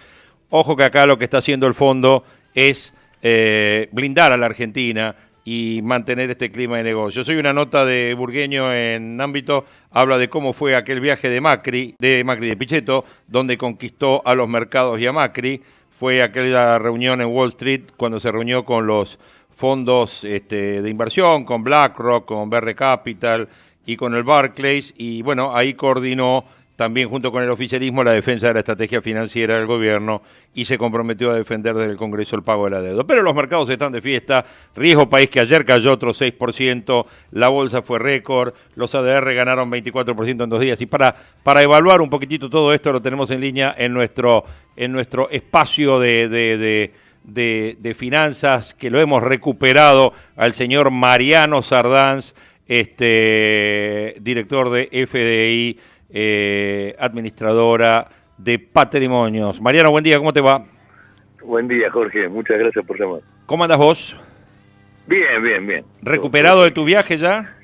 ojo que acá lo que está haciendo el Fondo es blindar a la Argentina y mantener este clima de negocios. Hoy una nota de Burgueño en Ámbito habla de cómo fue aquel viaje de Pichetto, donde conquistó a los mercados y a Macri. Fue aquella reunión en Wall Street cuando se reunió con los fondos de inversión, con BlackRock, con BR Capital y con el Barclays, y bueno, ahí coordinó también junto con el oficialismo la defensa de la estrategia financiera del gobierno y se comprometió a defender desde el Congreso el pago de la deuda. Pero los mercados están de fiesta, riesgo país que ayer cayó otro 6%, la bolsa fue récord, los ADR ganaron 24% en 2 días, y para evaluar un poquitito todo esto lo tenemos en línea en nuestro espacio de finanzas, que lo hemos recuperado al señor Mariano Sardanz, director de FDI, administradora de patrimonios. Mariano, buen día, ¿cómo te va? Buen día, Jorge, muchas gracias por llamar. ¿Cómo andas vos? Bien. ¿Recuperado de tu viaje ya?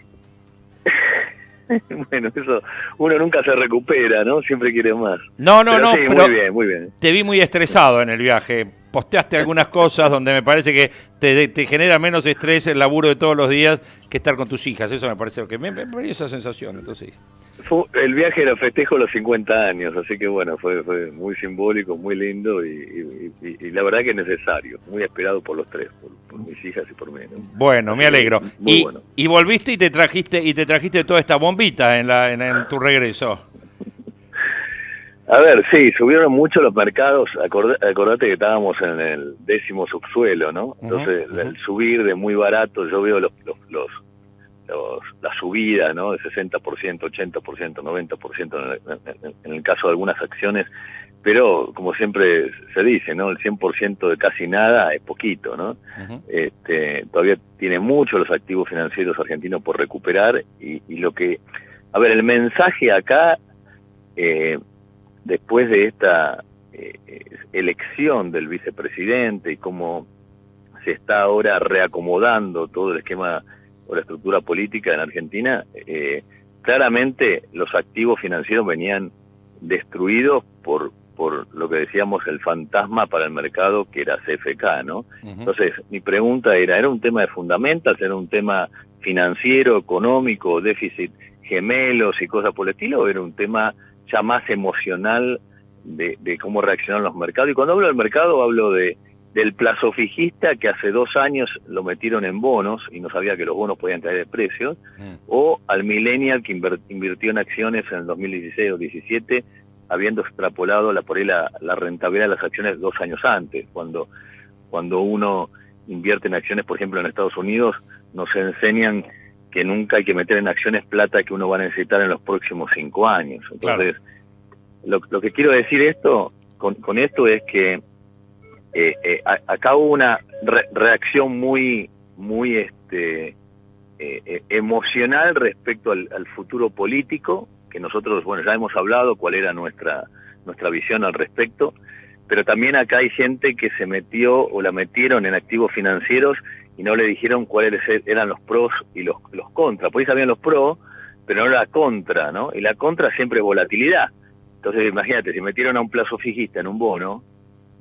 Bueno, eso, uno nunca se recupera, ¿no? Siempre quiere más. No, sí, pero muy bien. Te vi muy estresado en el viaje. Posteaste algunas cosas donde me parece que te genera menos estrés el laburo de todos los días que estar con tus hijas. Eso me parece que me dio esa sensación. Entonces, el viaje era festejo los 50 años, así que bueno, fue muy simbólico, muy lindo y la verdad que necesario, muy esperado por los tres, por mis hijas y por mí, ¿no? Bueno, me alegro. Bueno. Y volviste y te trajiste toda esta bombita en tu regreso. A ver, sí, subieron mucho los mercados. Acordate que estábamos en el 10º subsuelo, ¿no? Entonces, el subir de muy barato, yo veo la subida, ¿no? De 60%, 80%, 90% en el caso de algunas acciones, pero como siempre se dice, ¿no? El 100% de casi nada es poquito, ¿no? Todavía tiene mucho los activos financieros argentinos por recuperar y lo que... A ver, el mensaje acá... después de esta elección del vicepresidente y cómo se está ahora reacomodando todo el esquema o la estructura política en Argentina, claramente los activos financieros venían destruidos por lo que decíamos el fantasma para el mercado que era CFK, ¿no? Entonces, mi pregunta ¿era un tema de fundamentals, era un tema financiero, económico, déficit gemelos y cosas por el estilo, o era un tema ya más emocional de cómo reaccionaron los mercados? Y cuando hablo del mercado hablo del plazo fijista, que hace 2 años lo metieron en bonos y no sabía que los bonos podían caer de precios, o al millennial que invirtió en acciones en el 2016 o 2017 habiendo extrapolado por ahí la rentabilidad de las acciones 2 años antes. Cuando uno invierte en acciones, por ejemplo, en Estados Unidos, nos enseñan que nunca hay que meter en acciones plata que uno va a necesitar en los próximos 5 años. Entonces, lo que quiero decir con esto es que acá hubo una reacción muy emocional respecto al futuro político, que nosotros, bueno, ya hemos hablado cuál era nuestra visión al respecto, pero también acá hay gente que se metió o la metieron en activos financieros y no le dijeron cuáles eran los pros y los contras. Por ahí sabían los pros, pero no la contra, ¿no? Y la contra siempre es volatilidad. Entonces, imagínate, si metieron a un plazo fijista en un bono,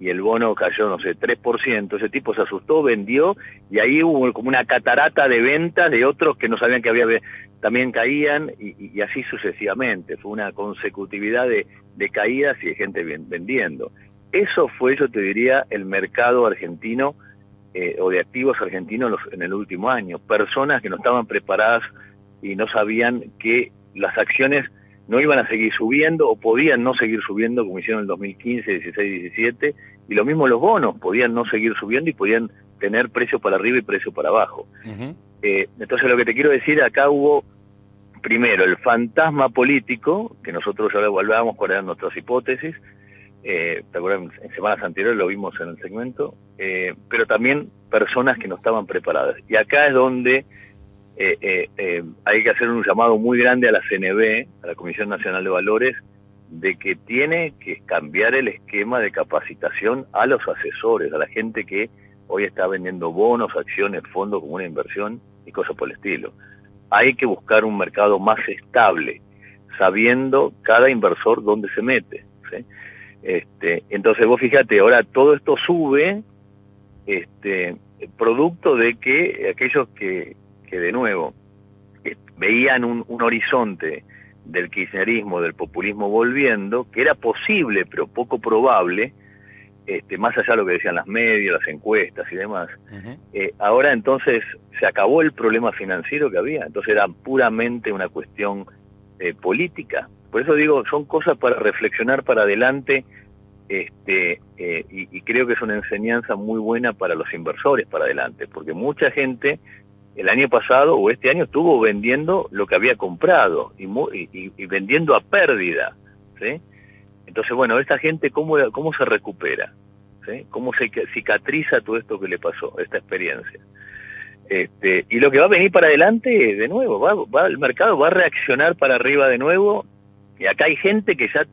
y el bono cayó, no sé, 3%, ese tipo se asustó, vendió, y ahí hubo como una catarata de ventas de otros que no sabían que también caían, y así sucesivamente. Fue una consecutividad de caídas y de gente vendiendo. Eso fue, yo te diría, el mercado argentino, o de activos argentinos en el último año. Personas que no estaban preparadas y no sabían que las acciones no iban a seguir subiendo o podían no seguir subiendo como hicieron en el 2015, 16, 17, y lo mismo los bonos, podían no seguir subiendo y podían tener precio para arriba y precio para abajo. Entonces lo que te quiero decir, acá hubo primero el fantasma político, que nosotros ya lo evaluábamos cuáles eran nuestras hipótesis, ¿te acuerdas? En semanas anteriores lo vimos en el segmento, pero también personas que no estaban preparadas. Y acá es donde hay que hacer un llamado muy grande a la CNB, a la Comisión Nacional de Valores, de que tiene que cambiar el esquema de capacitación a los asesores, a la gente que hoy está vendiendo bonos, acciones, fondos como una inversión y cosas por el estilo. Hay que buscar un mercado más estable, sabiendo cada inversor dónde se mete, ¿sí? Entonces vos fíjate, ahora todo esto sube, producto de que aquellos que de nuevo veían un horizonte del kirchnerismo, del populismo volviendo, que era posible pero poco probable, más allá de lo que decían las medios, las encuestas y demás, ahora entonces se acabó el problema financiero que había, entonces era puramente una cuestión política. Por eso digo, son cosas para reflexionar para adelante, y creo que es una enseñanza muy buena para los inversores para adelante, porque mucha gente el año pasado o este año estuvo vendiendo lo que había comprado y vendiendo a pérdida, ¿sí? Entonces, bueno, esta gente, ¿cómo se recupera? ¿Sí? ¿Cómo se cicatriza todo esto que le pasó, esta experiencia? Y lo que va a venir para adelante, de nuevo, el mercado va a reaccionar para arriba de nuevo, y acá hay gente que ya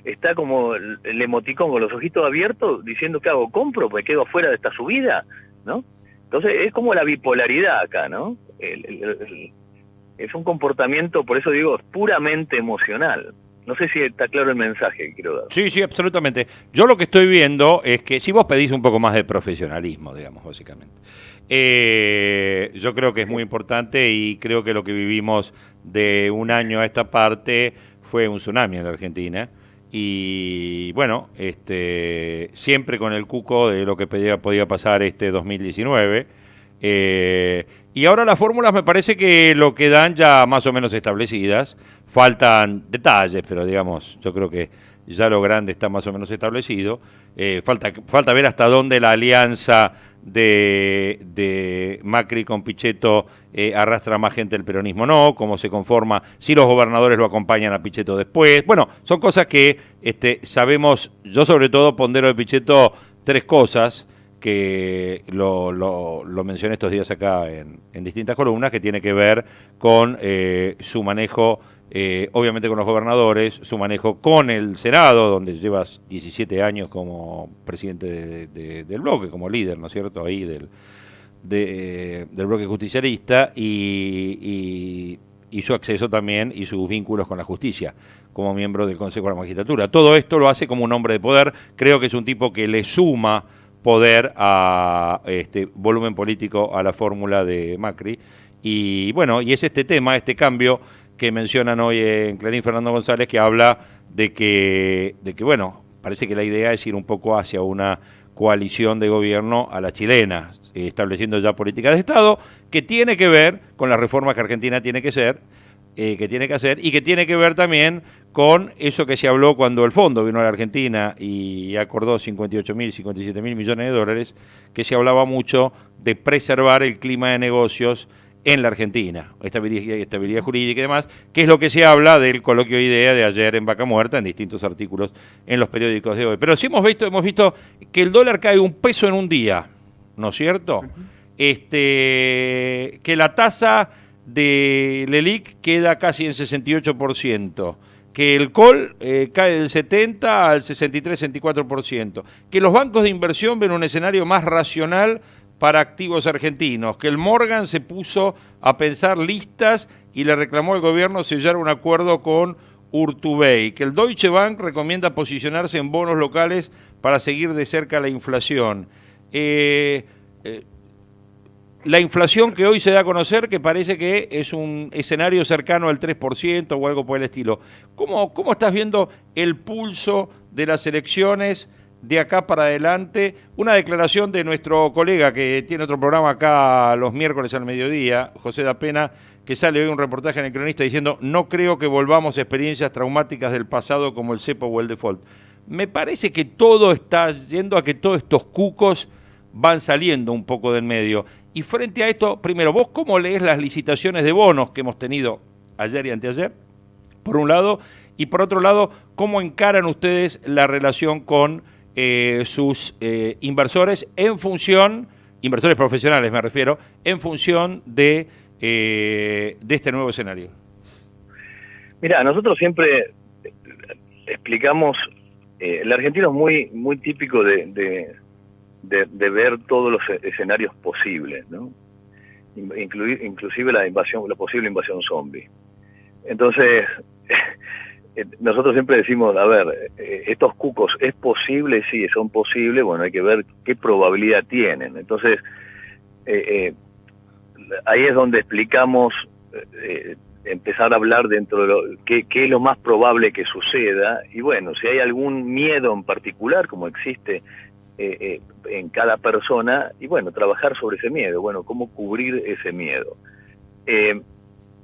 está como el emoticón con los ojitos abiertos, diciendo, ¿qué hago? ¿Compro? Pues quedo afuera de esta subida, ¿no? Entonces es como la bipolaridad acá, ¿no? Es un comportamiento, por eso digo, puramente emocional. No sé si está claro el mensaje que quiero dar. Sí, absolutamente. Yo lo que estoy viendo es que si vos pedís un poco más de profesionalismo, digamos, básicamente. Yo creo que es muy importante y creo que lo que vivimos de un año a esta parte fue un tsunami en la Argentina. Y bueno, siempre con el cuco de lo que podía pasar 2019. Y ahora las fórmulas me parece que lo quedan ya más o menos establecidas. Faltan detalles, pero digamos, yo creo que ya lo grande está más o menos establecido. Falta ver hasta dónde la alianza de Macri con Pichetto arrastra más gente del peronismo, no, cómo se conforma, si los gobernadores lo acompañan a Pichetto después. Bueno, son cosas que sabemos. Yo sobre todo pondero de Pichetto 3 cosas que lo mencioné estos días acá en distintas columnas, que tiene que ver con su manejo, obviamente con los gobernadores, su manejo con el Senado, donde llevas 17 años como presidente del bloque, como líder, ¿no es cierto?, ahí del bloque justicialista, y su acceso también y sus vínculos con la justicia como miembro del Consejo de la Magistratura. Todo esto lo hace como un hombre de poder. Creo que es un tipo que le suma poder a volumen político a la fórmula de Macri. Y bueno, y es este tema, este cambio que mencionan hoy en Clarín Fernando González, que habla de que bueno, parece que la idea es ir un poco hacia una coalición de gobierno a la chilena, estableciendo ya políticas de Estado, que tiene que ver con las reformas que Argentina tiene que hacer, y que tiene que ver también con eso que se habló cuando el fondo vino a la Argentina y acordó 58.000, 57.000 millones de dólares, que se hablaba mucho de preservar el clima de negocios en la Argentina, estabilidad jurídica y demás, que es lo que se habla del coloquio de idea de ayer en Vaca Muerta, en distintos artículos en los periódicos de hoy. Pero sí hemos visto que el dólar cae un peso en un día, ¿no es cierto? Que la tasa de LELIQ queda casi en 68%, que el call cae del 70 al 63-64%, que los bancos de inversión ven un escenario más racional para activos argentinos, que el Morgan se puso a pensar listas y le reclamó al gobierno sellar un acuerdo con Urtubey, que el Deutsche Bank recomienda posicionarse en bonos locales para seguir de cerca la inflación. La inflación que hoy se da a conocer, que parece que es un escenario cercano al 3% o algo por el estilo. ¿Cómo estás viendo el pulso de las elecciones de acá para adelante? Una declaración de nuestro colega que tiene otro programa acá los miércoles al mediodía, José da Pena, que sale hoy un reportaje en El Cronista diciendo: no creo que volvamos a experiencias traumáticas del pasado como el cepo o el default. Me parece que todo está yendo a que todos estos cucos van saliendo un poco del medio. Y frente a esto, primero, ¿vos cómo lees las licitaciones de bonos que hemos tenido ayer y anteayer, por un lado? Y por otro lado, ¿cómo encaran ustedes la relación con sus inversores en función, inversores profesionales me refiero, en función de este nuevo escenario? Mira, nosotros siempre explicamos, el argentino es muy típico de ver todos los escenarios posibles, ¿no? Inclusive la posible invasión zombie. Entonces, nosotros siempre decimos, a ver, estos cucos, ¿es posible? Sí, son posibles, bueno, hay que ver qué probabilidad tienen. Entonces, ahí es donde explicamos, empezar a hablar dentro de qué es lo más probable que suceda, y bueno, si hay algún miedo en particular, como existe en cada persona, y bueno, trabajar sobre ese miedo, bueno, cómo cubrir ese miedo.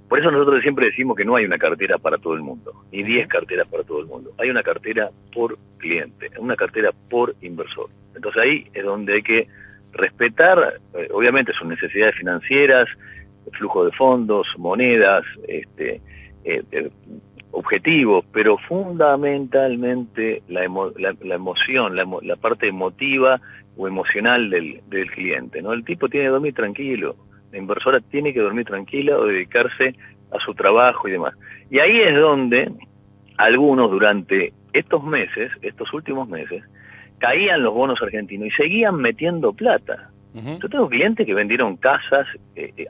Por eso nosotros siempre decimos que no hay una cartera para todo el mundo, ni 10 carteras para todo el mundo. Hay una cartera por cliente, una cartera por inversor. Entonces ahí es donde hay que respetar, obviamente, sus necesidades financieras, flujo de fondos, monedas, objetivos, pero fundamentalmente la emoción, la parte emotiva o emocional del cliente, ¿no? El tipo tiene que dormir tranquilo, la inversora tiene que dormir tranquila o dedicarse a su trabajo y demás. Y ahí es donde algunos durante estos últimos meses, caían los bonos argentinos y seguían metiendo plata. Yo tengo clientes que vendieron casas,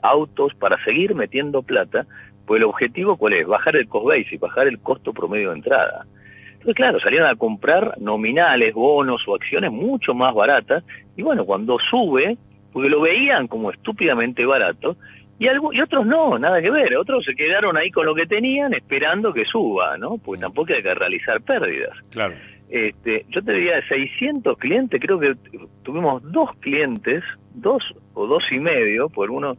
autos para seguir metiendo plata, pues el objetivo ¿cuál es? Bajar el cost base y bajar el costo promedio de entrada. Entonces, claro, salieron a comprar nominales, bonos o acciones mucho más baratas, y bueno, cuando sube, porque lo veían como estúpidamente barato, y otros no, nada que ver, otros se quedaron ahí con lo que tenían esperando que suba, ¿no? Porque tampoco hay que realizar pérdidas. Claro. Yo te diría de 600 clientes, creo que tuvimos 2 clientes, 2 o 2 y medio, por uno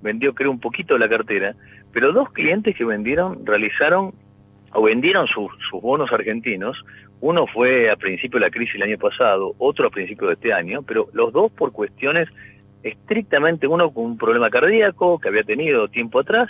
vendió creo un poquito la cartera, pero 2 clientes que vendieron sus bonos argentinos. Uno fue a principio de la crisis el año pasado, otro a principio de este año, pero los dos por cuestiones estrictamente, uno con un problema cardíaco que había tenido tiempo atrás,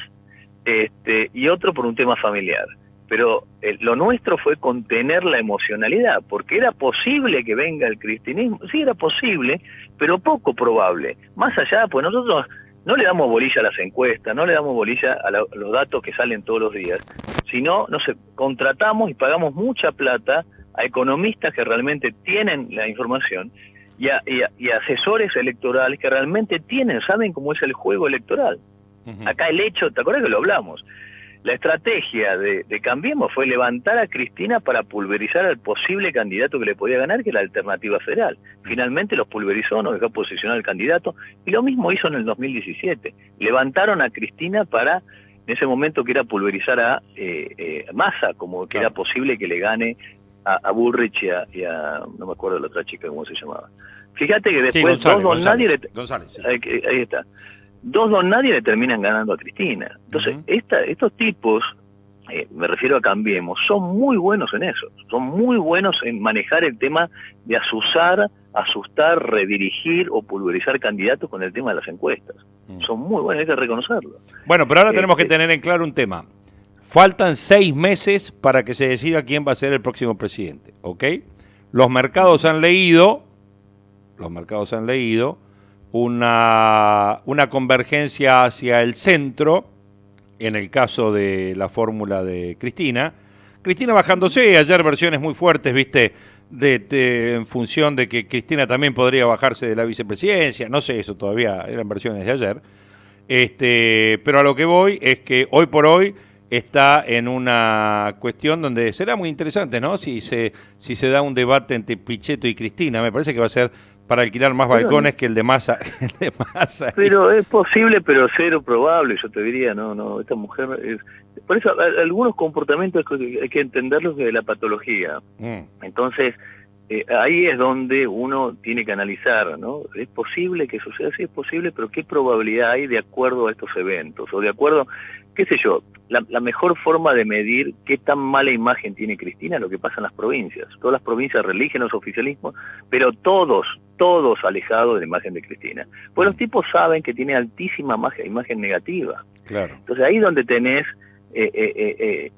y otro por un tema familiar. Pero lo nuestro fue contener la emocionalidad, porque era posible que venga el cristianismo, sí era posible, pero poco probable. Más allá, pues nosotros no le damos bolilla a las encuestas, no le damos bolilla a los datos que salen todos los días, sino contratamos y pagamos mucha plata a economistas que realmente tienen la información y a asesores electorales que realmente saben cómo es el juego electoral. Acá el hecho, ¿te acuerdas que lo hablamos? La estrategia de Cambiemos fue levantar a Cristina para pulverizar al posible candidato que le podía ganar, que es la Alternativa Federal. Finalmente los pulverizó, no dejó posicionar al candidato, y lo mismo hizo en el 2017. Levantaron a Cristina para, en ese momento, que era pulverizar a Massa, como que era posible que le gane a Bullrich y a no me acuerdo de la otra chica, ¿cómo se llamaba? Fíjate que después González. Ahí está. 2 don nadie le terminan ganando a Cristina. Entonces, estos tipos me refiero a Cambiemos, son muy buenos en eso, son muy buenos en manejar el tema de asustar, redirigir o pulverizar candidatos con el tema de las encuestas. Son muy buenos, hay que reconocerlo. Bueno, pero ahora tenemos que tener en claro un tema. Faltan 6 meses para que se decida quién va a ser el próximo presidente, ¿ok? Los mercados han leído una convergencia hacia el centro, en el caso de la fórmula de Cristina. Cristina bajándose, ayer versiones muy fuertes, viste, en función de que Cristina también podría bajarse de la vicepresidencia, no sé, eso todavía eran versiones de ayer. Pero a lo que voy es que hoy por hoy está en una cuestión donde será muy interesante, ¿no? Si se da un debate entre Pichetto y Cristina, me parece que va a ser para alquilar más balcones que el de Massa. Pero es posible, pero cero probable, yo te diría, no, esta mujer es... Por eso algunos comportamientos hay que entenderlos desde la patología. Entonces, ahí es donde uno tiene que analizar, ¿no? ¿Es posible que suceda? Sí, es posible, pero ¿qué probabilidad hay de acuerdo a estos eventos? O de acuerdo, qué sé yo, la mejor forma de medir qué tan mala imagen tiene Cristina es lo que pasa en las provincias. Todas las provincias religen los oficialismos, pero todos alejados de la imagen de Cristina. Pues los tipos saben que tiene altísima imagen negativa. Claro. Entonces ahí donde tenés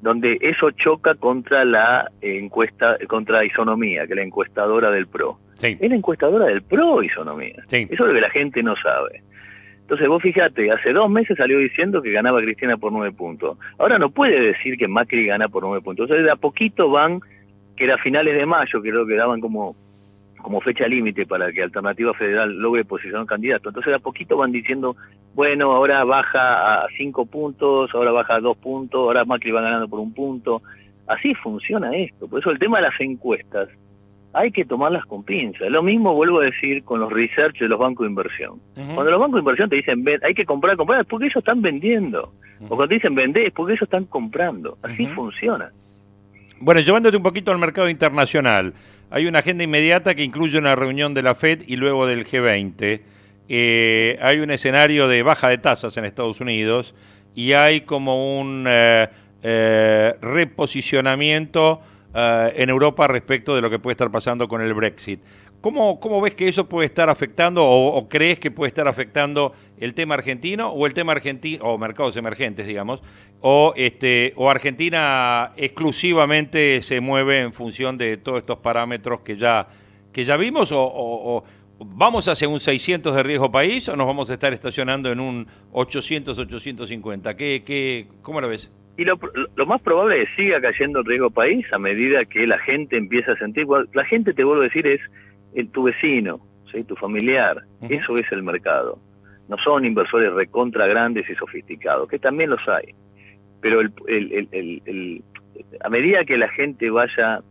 donde eso choca contra la encuesta, contra Isonomía, que es la encuestadora del PRO. Sí. Es la encuestadora del PRO, Isonomía. Sí. Eso es lo que la gente no sabe. Entonces vos fíjate, hace 2 meses salió diciendo que ganaba Cristina por 9 puntos. Ahora no puede decir que Macri gana por 9 puntos. Entonces de a poquito van, que era finales de mayo, creo que daban como fecha límite para que Alternativa Federal logre posicionar un candidato. Entonces de a poquito van diciendo, bueno, ahora baja a 5 puntos, ahora baja a 2 puntos, ahora Macri va ganando por 1 punto. Así funciona esto. Por eso el tema de las encuestas hay que tomarlas con pinzas. Lo mismo vuelvo a decir con los research de los bancos de inversión. Cuando los bancos de inversión te dicen, hay que comprar, es porque ellos están vendiendo. O cuando te dicen vender, es porque ellos están comprando. Así funciona. Bueno, llevándote un poquito al mercado internacional, hay una agenda inmediata que incluye una reunión de la FED y luego del G20. Hay un escenario de baja de tasas en Estados Unidos y hay como un reposicionamiento en Europa respecto de lo que puede estar pasando con el Brexit. ¿Cómo ves que eso puede estar afectando o crees que puede estar afectando el tema argentino o el tema argentino o mercados emergentes, digamos, o Argentina exclusivamente se mueve en función de todos estos parámetros que ya vimos o vamos hacia un 600 de riesgo país o nos vamos a estar estacionando en un 800, 850? ¿Cómo lo ves? Y lo más probable es que siga cayendo el riesgo país a medida que la gente empieza a sentir... La gente, te vuelvo a decir, es tu vecino, ¿sí? Tu familiar. Eso es el mercado. No son inversores recontra grandes y sofisticados, que también los hay. Pero a medida que la gente vaya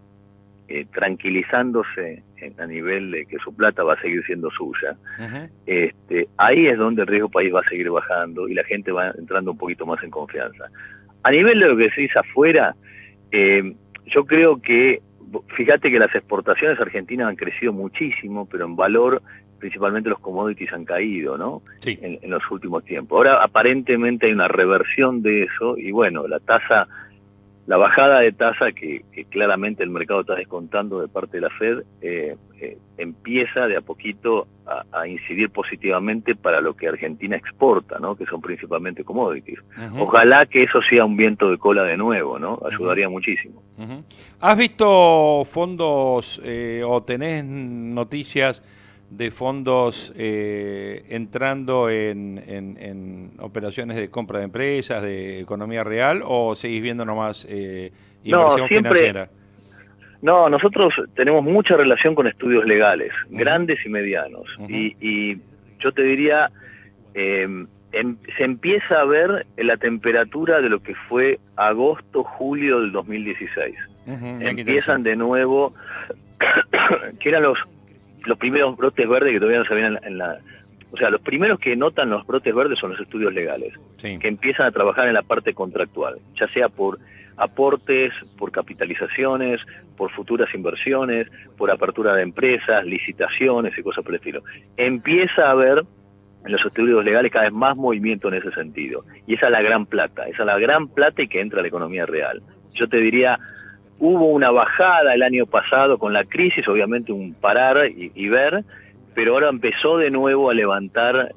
tranquilizándose a nivel de que su plata va a seguir siendo suya, ahí es donde el riesgo país va a seguir bajando y la gente va entrando un poquito más en confianza. A nivel de lo que se dice afuera, yo creo que, fíjate que las exportaciones argentinas han crecido muchísimo, pero en valor, principalmente los commodities han caído, ¿no? Sí. En los últimos tiempos. Ahora, aparentemente hay una reversión de eso, y bueno, la bajada de tasa que claramente el mercado está descontando de parte de la Fed, empieza de a poquito a incidir positivamente para lo que Argentina exporta, ¿no? Que son principalmente commodities. Ojalá que eso sea un viento de cola de nuevo, ¿no? Ayudaría muchísimo. ¿Has visto fondos o tenés noticias de fondos entrando en operaciones de compra de empresas, de economía real, o seguís viendo nomás inversión financiera? No, nosotros tenemos mucha relación con estudios legales, grandes y medianos, y yo te diría, se empieza a ver la temperatura de lo que fue agosto, julio del 2016. Empiezan de nuevo, que eran los primeros brotes verdes que todavía no se ven o sea, los primeros que notan los brotes verdes son los estudios legales, que empiezan a trabajar en la parte contractual, ya sea por aportes, por capitalizaciones, por futuras inversiones, por apertura de empresas, licitaciones y cosas por el estilo. Empieza a haber en los estudios legales cada vez más movimiento en ese sentido. Y esa es la gran plata, y que entra a la economía real. Yo te diría, hubo una bajada el año pasado con la crisis, obviamente un parar y ver, pero ahora empezó de nuevo a levantar,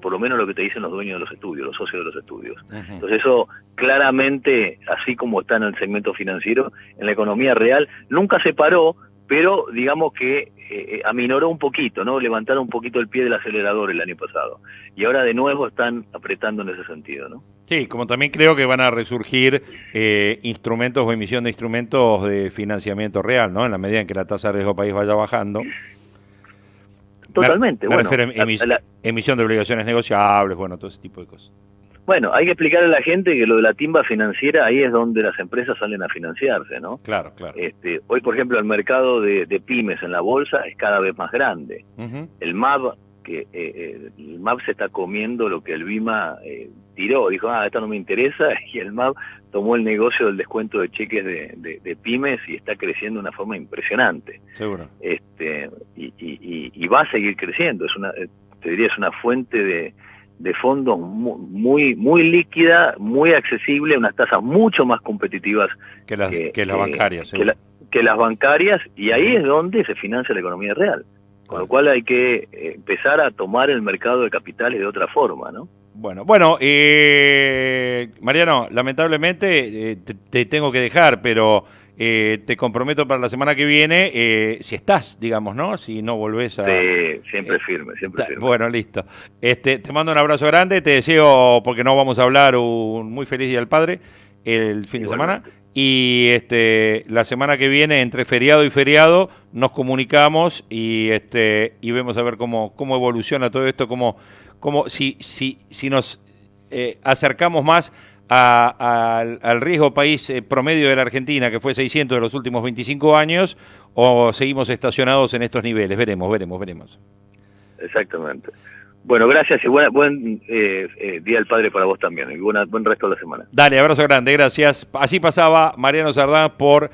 por lo menos lo que te dicen los dueños de los estudios, los socios de los estudios. Entonces eso claramente, así como está en el segmento financiero, en la economía real, nunca se paró, pero digamos que aminoró un poquito, ¿no? Levantaron un poquito el pie del acelerador el año pasado. Y ahora de nuevo están apretando en ese sentido, ¿no? Sí, como también creo que van a resurgir instrumentos o emisión de instrumentos de financiamiento real, ¿no? En la medida en que la tasa de riesgo país vaya bajando. Totalmente. Me refiero a emisión de obligaciones negociables, bueno, todo ese tipo de cosas. Bueno, hay que explicarle a la gente que lo de la timba financiera, ahí es donde las empresas salen a financiarse, ¿no? Claro, claro. Hoy, por ejemplo, el mercado de pymes en la bolsa es cada vez más grande. El MAB, el MAB se está comiendo lo que el BIMA tiró, dijo, esto no me interesa, y el MAB tomó el negocio del descuento de cheques de pymes y está creciendo de una forma impresionante. Seguro. Y va a seguir creciendo, te diría, es una fuente de fondos muy líquida, muy accesible, unas tasas mucho más competitivas que las bancarias. Que las bancarias, y ahí es donde se financia la economía real. Con lo cual hay que empezar a tomar el mercado de capitales de otra forma, ¿no? Bueno, Mariano, lamentablemente te tengo que dejar, pero te comprometo para la semana que viene, si estás, digamos, ¿no? Si no volvés a... Sí, siempre firme. Bueno, listo. Te mando un abrazo grande, te deseo, porque no vamos a hablar, un muy feliz Día del Padre el fin de semana. Y la semana que viene, entre feriado y feriado, nos comunicamos y vemos a ver cómo evoluciona todo esto, si nos acercamos más al riesgo país promedio de la Argentina, que fue 600 de los últimos 25 años, o seguimos estacionados en estos niveles. Veremos. Exactamente. Bueno, gracias y buen Día del Padre para vos también. Y buen resto de la semana. Dale, abrazo grande, gracias. Así pasaba Mariano Sardán por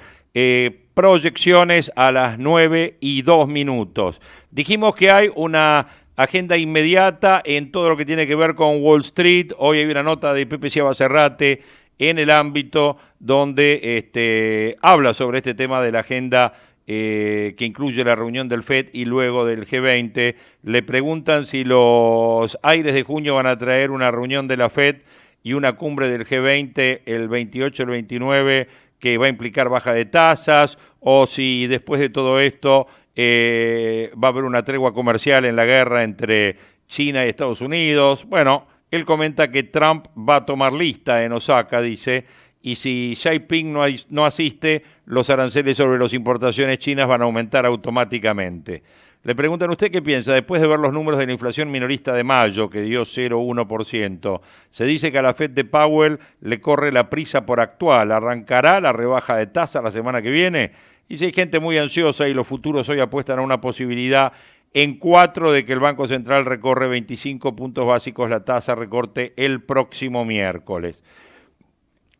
proyecciones a las 9:02. Dijimos que hay una agenda inmediata en todo lo que tiene que ver con Wall Street. Hoy hay una nota de Pepe Ciabacerrate en El Ámbito donde habla sobre este tema de la agenda que incluye la reunión del FED y luego del G20. Le preguntan si los aires de junio van a traer una reunión de la FED y una cumbre del G20 el 28, el 29, que va a implicar baja de tasas, o si después de todo esto va a haber una tregua comercial en la guerra entre China y Estados Unidos. Bueno, él comenta que Trump va a tomar lista en Osaka, dice, y si Xi Jinping no asiste, los aranceles sobre las importaciones chinas van a aumentar automáticamente. Le preguntan, ¿usted qué piensa? Después de ver los números de la inflación minorista de mayo, que dio 0,1%, se dice que a la Fed de Powell le corre la prisa por actuar. ¿Arrancará la rebaja de tasa la semana que viene? Y si hay gente muy ansiosa y los futuros hoy apuestan a una posibilidad en 4 de que el Banco Central recorre 25 puntos básicos la tasa recorte el próximo miércoles.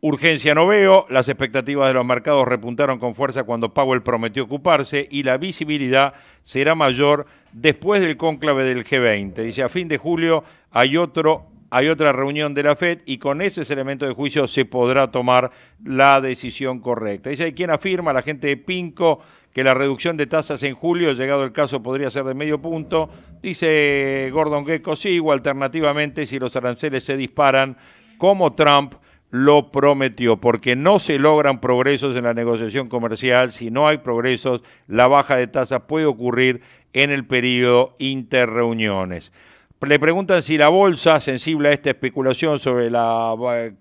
Urgencia no veo, las expectativas de los mercados repuntaron con fuerza cuando Powell prometió ocuparse y la visibilidad será mayor después del cónclave del G20. Dice, a fin de julio hay otra reunión de la FED y con ese elemento de juicio se podrá tomar la decisión correcta. Dice, hay quien afirma, la gente de Pinco, que la reducción de tasas en julio, llegado el caso, podría ser de medio punto. Dice Gordon Gekko, sí, o alternativamente, si los aranceles se disparan, como Trump lo prometió, porque no se logran progresos en la negociación comercial. Si no hay progresos, la baja de tasas puede ocurrir en el periodo interreuniones. Le preguntan si la bolsa, sensible a esta especulación sobre el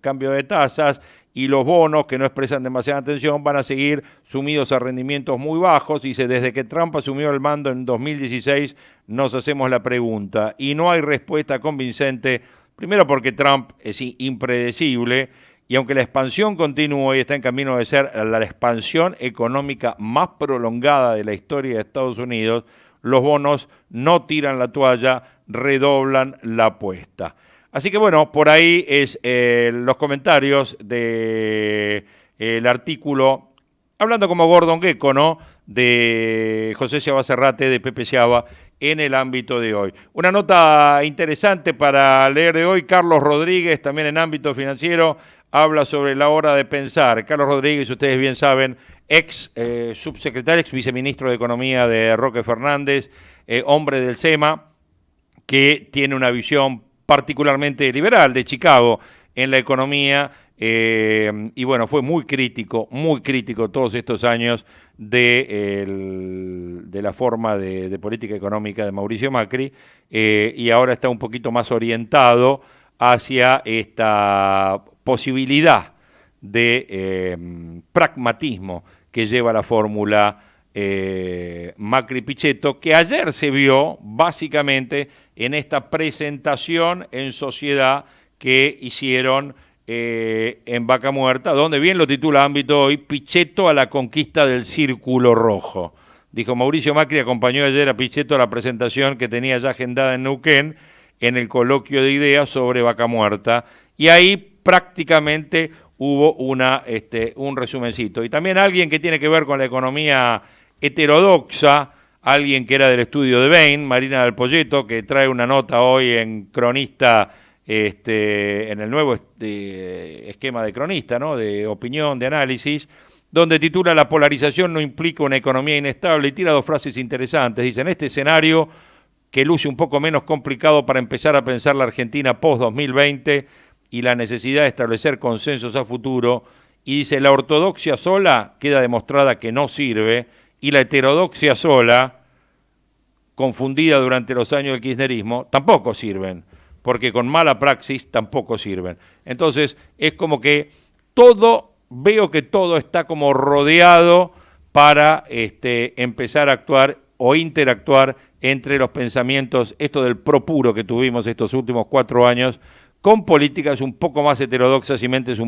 cambio de tasas, y los bonos, que no expresan demasiada atención, van a seguir sumidos a rendimientos muy bajos. Dice, desde que Trump asumió el mando en 2016, nos hacemos la pregunta, y no hay respuesta convincente. Primero porque Trump es impredecible y aunque la expansión continúa y está en camino de ser la expansión económica más prolongada de la historia de Estados Unidos, los bonos no tiran la toalla, redoblan la apuesta. Así que bueno, por ahí es los comentarios del artículo. hablando como Gordon Gekko, ¿no? De José Sciaba Serrate, de Pepe Sciaba, en el ámbito de hoy. Una nota interesante para leer de hoy, Carlos Rodríguez, también en ámbito financiero, habla sobre la hora de pensar. Carlos Rodríguez, ustedes bien saben, ex subsecretario, ex viceministro de Economía de Roque Fernández, hombre del SEMA, que tiene una visión particularmente liberal de Chicago en la economía, y bueno, fue muy crítico todos estos años de la forma de política económica de Mauricio Macri, y ahora está un poquito más orientado hacia esta posibilidad de pragmatismo que lleva la fórmula Macri-Pichetto, que ayer se vio básicamente en esta presentación en sociedad que hicieron en Vaca Muerta, donde bien lo titula Ámbito hoy, Pichetto a la conquista del Círculo Rojo. Dijo Mauricio Macri acompañó ayer a Pichetto a la presentación que tenía ya agendada en Neuquén, en el coloquio de ideas sobre Vaca Muerta, y ahí prácticamente hubo un resumencito. Y también alguien que tiene que ver con la economía heterodoxa, alguien que era del estudio de Bain, Marina del Poyeto, que trae una nota hoy en Cronista, en el nuevo esquema de Cronista, ¿no? De opinión, de análisis, donde titula La polarización no implica una economía inestable, y tira dos frases interesantes. Dice, en este escenario que luce un poco menos complicado para empezar a pensar la Argentina post-2020 y la necesidad de establecer consensos a futuro, y dice, la ortodoxia sola queda demostrada que no sirve, y la heterodoxia sola, confundida durante los años del kirchnerismo, tampoco sirven, porque con mala praxis tampoco sirven. Entonces, es como que veo que todo está como rodeado para empezar a actuar o interactuar entre los pensamientos, esto del pro puro que tuvimos estos últimos 4 años, con políticas un poco más heterodoxas y mentes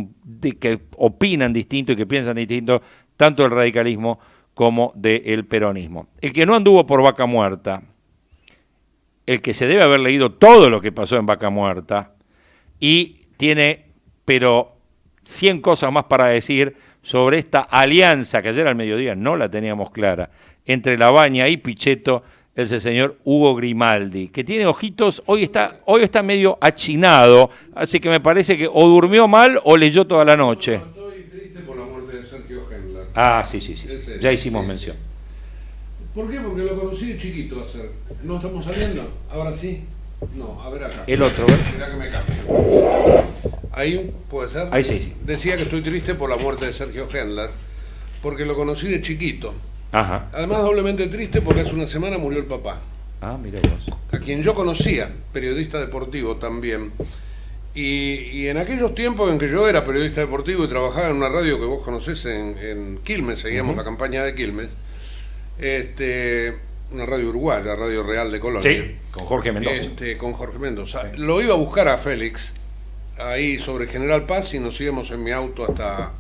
que opinan distinto y que piensan distinto, tanto del radicalismo como del peronismo. El que no anduvo por Vaca Muerta, el que se debe haber leído todo lo que pasó en Vaca Muerta, y tiene, pero 100 cosas más para decir sobre esta alianza, que ayer al mediodía no la teníamos clara, entre Labaña y Pichetto, ese señor Hugo Grimaldi, que tiene ojitos, hoy está medio achinado, así que me parece que o durmió mal o leyó toda la noche. Estoy triste por la muerte de Sergio Hendler. Ah, sí, ya hicimos mención. ¿Por qué? Porque lo conocí de chiquito hacer. ¿No estamos saliendo? ¿Ahora sí? No, a ver acá. El otro, ¿ver? Mirá que me cambio. Ahí, ¿puede ser? Ahí sí. Decía que estoy triste por la muerte de Sergio Hendler, porque lo conocí de chiquito. Ajá. Además, doblemente triste porque hace una semana murió el papá. Ah, mira vos. A quien yo conocía, periodista deportivo también. Y en aquellos tiempos en que yo era periodista deportivo y trabajaba en una radio que vos conocés en Quilmes, seguíamos la campaña de Quilmes, una radio uruguaya, Radio Real de Colonia. Sí, con Jorge Mendoza. Con Jorge Mendoza. Sí. Lo iba a buscar a Félix, ahí sobre General Paz, y nos íbamos en mi auto hasta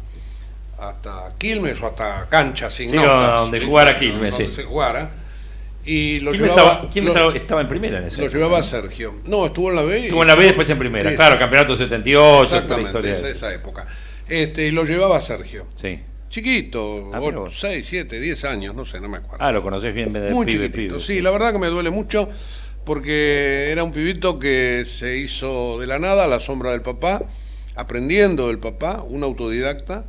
Quilmes o hasta Cancha sin notas. Donde jugara Quilmes, donde se jugara. Y lo ¿Quién llevaba. Estaba en primera en ese Lo llevaba Sergio. No, estuvo en la B. Estuvo en la B y después en primera. Sí, claro, campeonato 78. Exactamente, esa época. Y lo llevaba Sergio. Sí. Chiquito, 6, 7, 10 años, no sé, no me acuerdo. Ah, lo conocés bien. Muy chiquitito, sí, la verdad que me duele mucho porque era un pibito que se hizo de la nada a la sombra del papá, aprendiendo del papá, un autodidacta.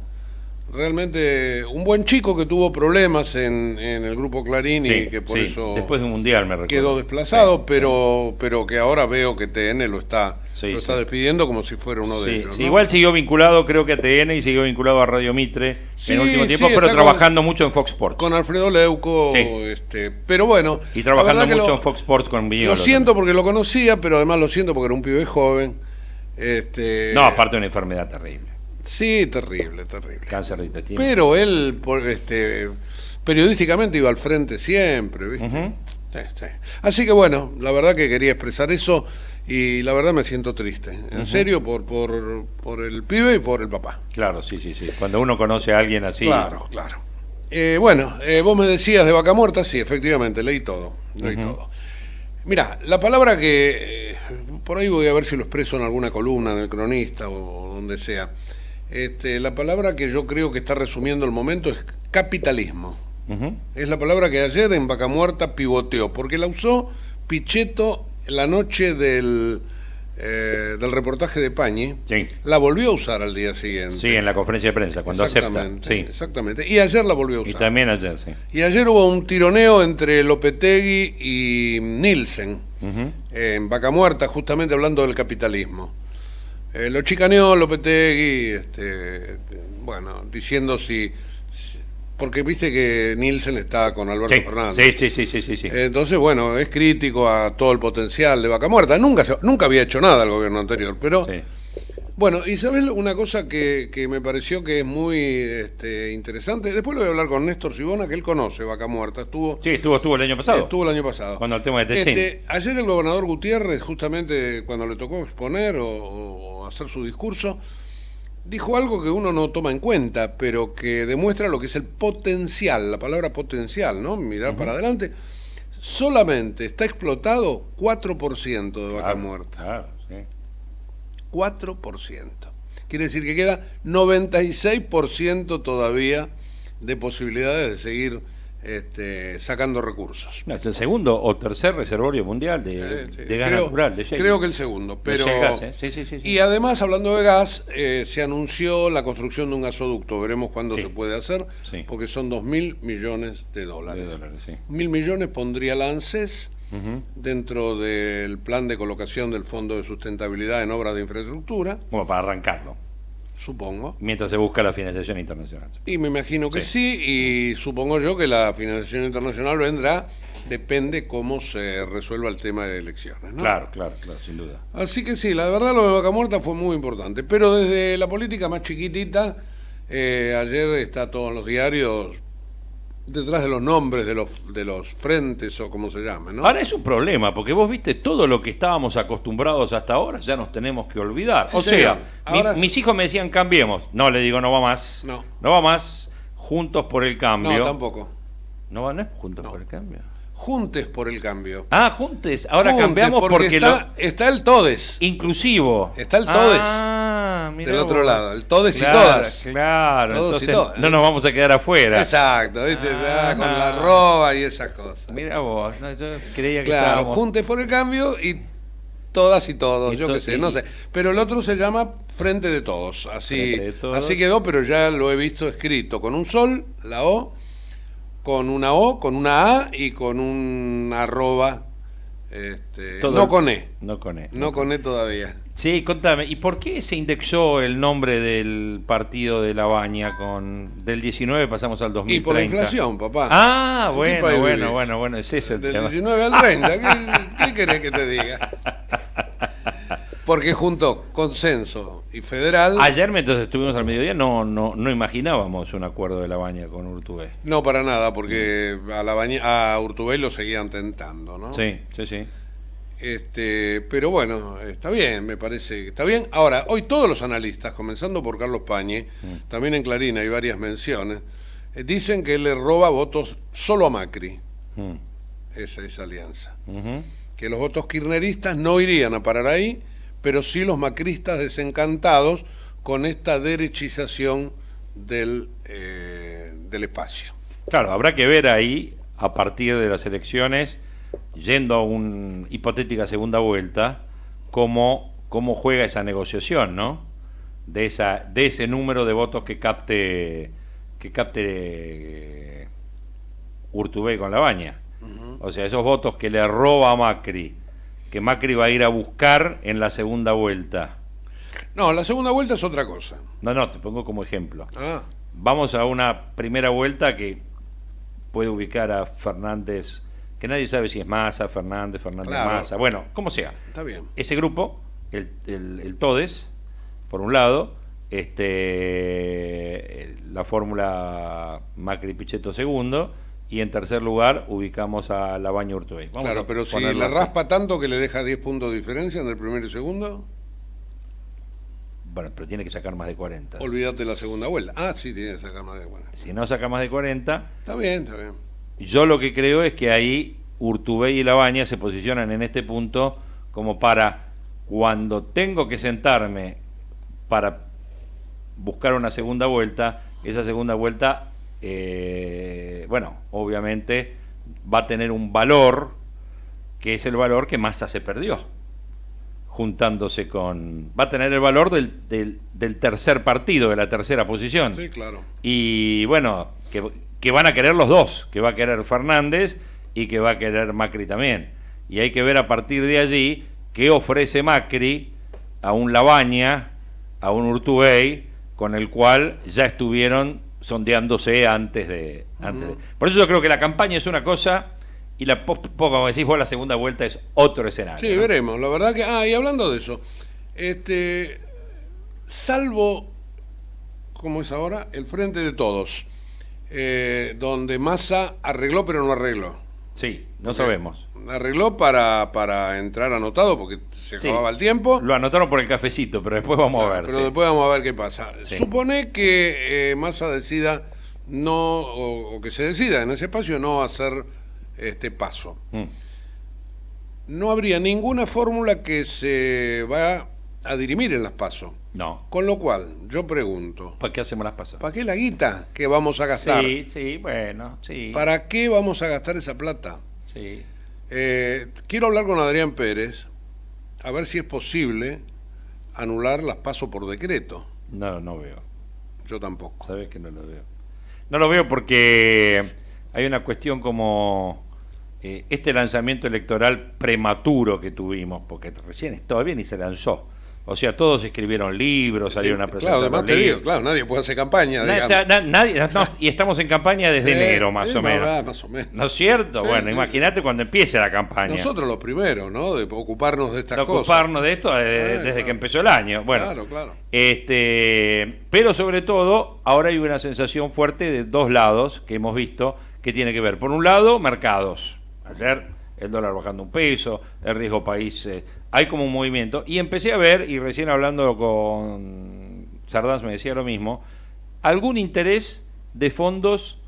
Realmente un buen chico que tuvo problemas en el grupo Clarín y que por eso después de un mundial me recuerdo, quedó desplazado, pero que ahora veo que TN lo está despidiendo como si fuera uno de ellos, ¿no? Igual siguió vinculado, creo que a TN, y siguió vinculado a Radio Mitre en el último tiempo, pero trabajando mucho en Fox Sports. Con Alfredo Leuco, pero bueno. Y trabajando mucho en Fox Sports con Viñolo. Lo siento porque lo conocía, pero además lo siento porque era un pibe joven. No, aparte de una enfermedad terrible. Sí, terrible. Cáncer de intestino. Pero él, periodísticamente iba al frente siempre, ¿viste? Sí. Así que bueno, la verdad que quería expresar eso y la verdad me siento triste. En serio, por el pibe y por el papá. Claro, sí. Cuando uno conoce a alguien así. Claro. Vos me decías de Vaca Muerta, sí, efectivamente, leí todo. Mirá, la palabra que por ahí voy a ver si lo expreso en alguna columna, en el Cronista o donde sea. La palabra que yo creo que está resumiendo el momento capitalismo. Es la palabra que ayer en Vaca Muerta pivoteó, porque la usó Pichetto la noche del reportaje de Pañi. Sí. La volvió a usar al día siguiente. Sí, en la conferencia de prensa, cuando acepta. Sí. Exactamente. Y ayer la volvió a usar. Y también ayer, sí. Y ayer hubo un tironeo entre Lopetegui y Nielsen en Vaca Muerta, justamente hablando del capitalismo. Lo chicaneó Lopetegui, bueno, diciendo porque viste que Nielsen está con Alberto Fernández. Sí. Entonces, bueno, es crítico a todo el potencial de Vaca Muerta. Nunca había hecho nada el gobierno anterior, pero... Sí. Bueno, y ¿sabes una cosa que me pareció que es muy interesante? Después lo voy a hablar con Néstor Sibona, que él conoce Vaca Muerta. Estuvo el año pasado. Estuvo el año pasado. Cuando el tema de Techín. Ayer el gobernador Gutiérrez, justamente cuando le tocó exponer o hacer su discurso, dijo algo que uno no toma en cuenta, pero que demuestra lo que es el potencial, la palabra potencial, ¿no? Mirar para adelante. Solamente está explotado 4% de Vaca Muerta. Claro, sí. 4%. Quiere decir que queda 96% todavía de posibilidades de seguir sacando recursos. No, es el segundo o tercer reservorio mundial de gas natural. Creo que el segundo. Pero gas, Sí. Y además, hablando de gas, se anunció la construcción de un gasoducto. Veremos cuándo se puede hacer, porque son 2.000 millones de dólares. 1.000 millones pondría la ANSES dentro del plan de colocación del Fondo de Sustentabilidad en obras de infraestructura. Como para arrancarlo. Supongo. Mientras se busca la financiación internacional. Y me imagino que sí, y supongo yo que la financiación internacional vendrá, depende cómo se resuelva el tema de elecciones, ¿no? Claro, sin duda. Así que sí, la verdad lo de Vaca Muerta fue muy importante, pero desde la política más chiquitita, ayer está todo en los diarios, detrás de los nombres de los frentes o como se llame, ¿no? Ahora es un problema, porque vos viste todo lo que estábamos acostumbrados hasta ahora, ya nos tenemos que olvidar. Sí, o sea, mis hijos me decían cambiemos. No, le digo, no va más. No va más. Juntos por el Cambio. No, tampoco. No es Juntos por el Cambio. Juntes por el Cambio. Ah, Juntes. Ahora cambiamos porque está el Todes. Inclusivo. Está el Todes. Mirá del otro lado. El Todes claro, y todas. Claro. Todos entonces y todas. No nos vamos a quedar afuera. Exacto, ¿viste? Con la arroba y esas cosas. Mira vos, yo creía que claro, estábamos... Juntes por el Cambio y todas y todos, yo qué sé, no sé. Pero el otro se llama Frente de Todos. Así quedó, pero ya lo he visto escrito con un sol, la O, con una O, con una A y con un arroba, no con E. No con E. No con E todavía. Sí, contame, ¿y por qué se indexó el nombre del partido de La Baña del 19 pasamos al 2030? Y por la inflación, papá. Ah, bueno, es ese el del tema. 19 al 30, ¿qué querés que te diga? Porque junto Consenso y Federal... Ayer, mientras estuvimos al mediodía, no imaginábamos un acuerdo de La Baña con Urtubey. No, para nada, porque a Urtubey lo seguían tentando, ¿no? Sí. Pero bueno, está bien, me parece que está bien. Ahora, hoy todos los analistas, comenzando por Carlos Pañi, también en Clarín hay varias menciones, dicen que él le roba votos solo a Macri, esa alianza. Que los votos kirchneristas no irían a parar ahí, pero sí los macristas desencantados con esta derechización del espacio. Claro, habrá que ver ahí, a partir de las elecciones, yendo a una hipotética segunda vuelta, cómo juega esa negociación, ¿no? De ese número de votos que capte Urtubey con La Baña. O sea, esos votos que le roba a Macri, que Macri va a ir a buscar en la segunda vuelta. No, la segunda vuelta es otra cosa. No, te pongo como ejemplo. Vamos a una primera vuelta que puede ubicar a Fernández, que nadie sabe si es Massa, Fernández Massa, bueno, como sea. Está bien. Ese grupo, el Todes, por un lado, la fórmula Macri-Pichetto segundo, y en tercer lugar ubicamos a La Baña Urtubey. Claro, pero si le raspa tanto que le deja 10 puntos de diferencia en el primero y segundo... Bueno, pero tiene que sacar más de 40. Olvídate la segunda vuelta. Sí, tiene que sacar más de 40. Si no saca más de 40... Está bien. Yo lo que creo es que ahí Urtubey y La Baña se posicionan en este punto como para, cuando tengo que sentarme para buscar una segunda vuelta, esa segunda vuelta bueno, obviamente va a tener un valor que es el valor que Massa se perdió, juntándose con... Va a tener el valor del tercer partido, de la tercera posición. Sí, claro. Y bueno, que van a querer los dos, que va a querer Fernández y que va a querer Macri también. Y hay que ver a partir de allí qué ofrece Macri a un Labaña, a un Urtubey, con el cual ya estuvieron sondeándose antes de... Por eso yo creo que la campaña es una cosa y como decís vos, la segunda vuelta es otro escenario. Sí, ¿no? veremos. La verdad que... y hablando de eso, salvo, como es ahora, el Frente de Todos, donde Massa arregló pero no arregló. Sí, no sabemos. Arregló para entrar anotado porque se acababa el tiempo. Lo anotaron por el cafecito, pero después vamos a ver. Pero después vamos a ver qué pasa. Sí. Supone que Massa decida no, o que se decida en ese espacio no hacer este paso. No habría ninguna fórmula que se va a dirimir en las PASO. No. Con lo cual, yo pregunto, ¿para qué hacemos las PASO? ¿Para qué la guita que vamos a gastar? Sí, bueno, sí. ¿Para qué vamos a gastar esa plata? Sí. Quiero hablar con Adrián Pérez, a ver si es posible anular las PASO por decreto. No veo. Yo tampoco. Sabes que no lo veo. No lo veo porque hay una cuestión como este lanzamiento electoral prematuro que tuvimos, porque recién todavía ni se lanzó. O sea, todos escribieron libros, salieron a presentar. Claro, además te digo, nadie puede hacer campaña. Nadie, y estamos en campaña desde enero, más o menos. Más o menos. ¿No es cierto? Bueno, imagínate cuando empiece la campaña. Nosotros los primeros, ¿no? De ocuparnos de estas cosas. Ocuparnos de esto desde que empezó el año. Bueno, claro. Pero sobre todo, ahora hay una sensación fuerte de dos lados que hemos visto que tiene que ver. Por un lado, mercados. Ayer el dólar bajando un peso, el riesgo país... hay como un movimiento, y empecé a ver, y recién hablando con Sardás me decía lo mismo, algún interés de fondos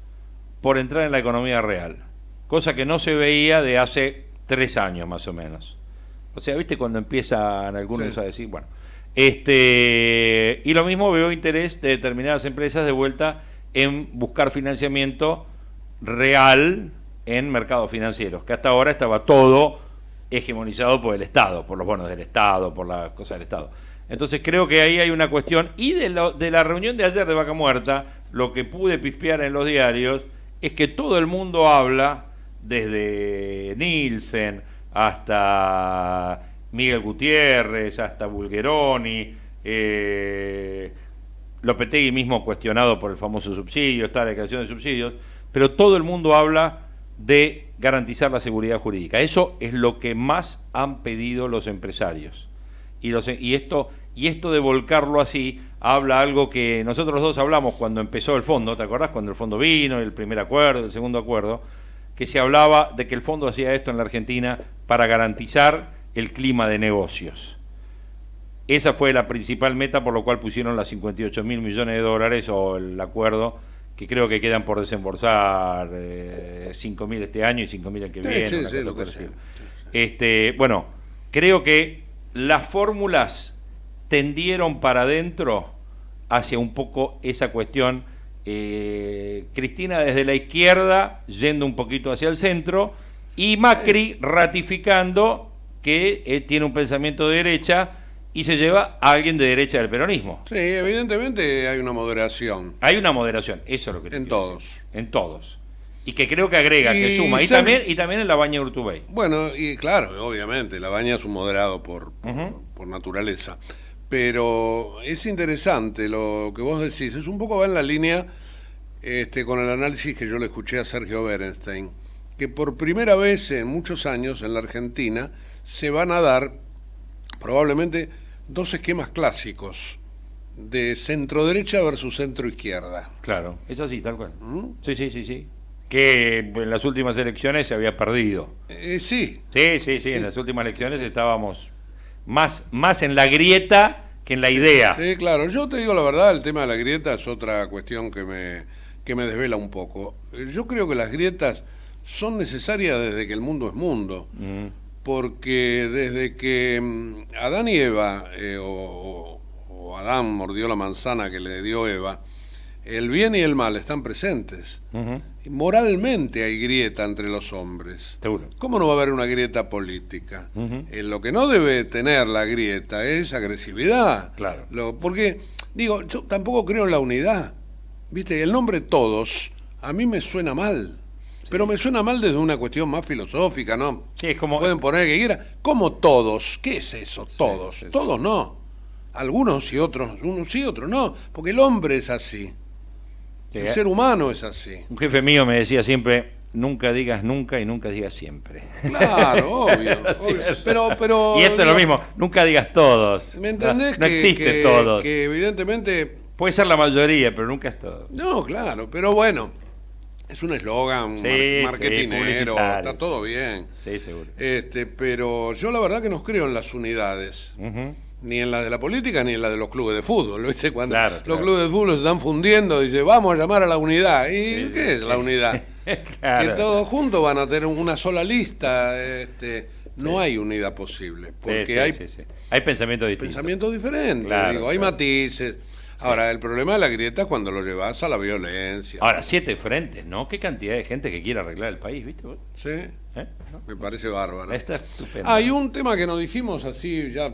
por entrar en la economía real, cosa que no se veía de hace 3 años más o menos. O sea, ¿viste cuando empiezan algunos a decir, bueno, y lo mismo veo interés de determinadas empresas de vuelta en buscar financiamiento real en mercados financieros, que hasta ahora estaba todo hegemonizado por el Estado, por los bonos del Estado, por la cosa del Estado. Entonces creo que ahí hay una cuestión, y de la reunión de ayer de Vaca Muerta, lo que pude pispear en los diarios, es que todo el mundo habla, desde Nielsen hasta Miguel Gutiérrez, hasta Bulgeroni, Lopetegui mismo cuestionado por el famoso subsidio, está la declaración de subsidios, pero todo el mundo habla de garantizar la seguridad jurídica. Eso es lo que más han pedido los empresarios. Y esto de volcarlo así, habla algo que nosotros dos hablamos cuando empezó el fondo, ¿te acordás? Cuando el fondo vino, el primer acuerdo, el segundo acuerdo, que se hablaba de que el fondo hacía esto en la Argentina para garantizar el clima de negocios. Esa fue la principal meta por lo cual pusieron las 58.000 millones de dólares o el acuerdo, que creo que quedan por desembolsar 5.000 este año y 5.000 el que viene. Sí, lo que sea. Bueno, creo que las fórmulas tendieron para adentro hacia un poco esa cuestión. Cristina desde la izquierda yendo un poquito hacia el centro y Macri ratificando que tiene un pensamiento de derecha y se lleva a alguien de derecha del peronismo. Sí, evidentemente hay una moderación. Hay una moderación, eso es lo que en todos. En todos. Y que creo que agrega, que suma. Y también en Labaña Urtubey. Bueno, y claro, obviamente, Labaña es un moderado por naturaleza. Pero es interesante lo que vos decís. Es un poco va en la línea con el análisis que yo le escuché a Sergio Berenstein, que por primera vez en muchos años en la Argentina se van a dar probablemente 2 esquemas clásicos de centro-derecha versus centro-izquierda. Claro, es así, tal cual. Sí. Que en las últimas elecciones se había perdido. Sí, en las últimas elecciones estábamos más en la grieta que en la idea. Sí, claro. Yo te digo la verdad, el tema de la grieta es otra cuestión que me desvela un poco. Yo creo que las grietas son necesarias desde que el mundo es mundo. Porque desde que Adán y Eva, o Adán mordió la manzana que le dio Eva, el bien y el mal están presentes. Y moralmente hay grieta entre los hombres. Seguro. ¿Cómo no va a haber una grieta política? Lo que no debe tener la grieta es agresividad. Claro. Porque, digo, yo tampoco creo en la unidad. ¿Viste? El nombre todos a mí me suena mal. Pero me suena mal desde una cuestión más filosófica, ¿no? Sí, es como... Pueden poner que quiera. ¿Cómo todos? ¿Qué es eso? Todos. Sí. Todos no. Algunos y otros, unos sí, otros no. Porque el hombre es así. Sí, El ser humano es así. Un jefe mío me decía siempre, nunca digas nunca y nunca digas siempre. Claro, obvio. Pero, y esto es lo mismo, nunca digas todos. ¿Me entendés? No existe todos. Que evidentemente... Puede ser la mayoría, pero nunca es todo. No, claro, pero bueno, es un eslogan marketinero, publicitario. está todo bien. Sí, seguro. Pero yo la verdad que no creo en las unidades. Ni en la de la política ni en la de los clubes de fútbol. ¿Viste? Cuando los clubes de fútbol se están fundiendo, dice, vamos a llamar a la unidad. ¿Y qué es la unidad? Claro. Que todos juntos van a tener una sola lista. No hay unidad posible. Porque hay pensamientos distintos. Pensamientos diferentes. Claro, hay matices. Ahora, el problema de la grieta es cuando lo llevas a la violencia. Ahora, 7 frentes, ¿no? Qué cantidad de gente que quiere arreglar el país, ¿viste? Sí. Me parece bárbaro. Está estupendo. Hay un tema que nos dijimos así, ya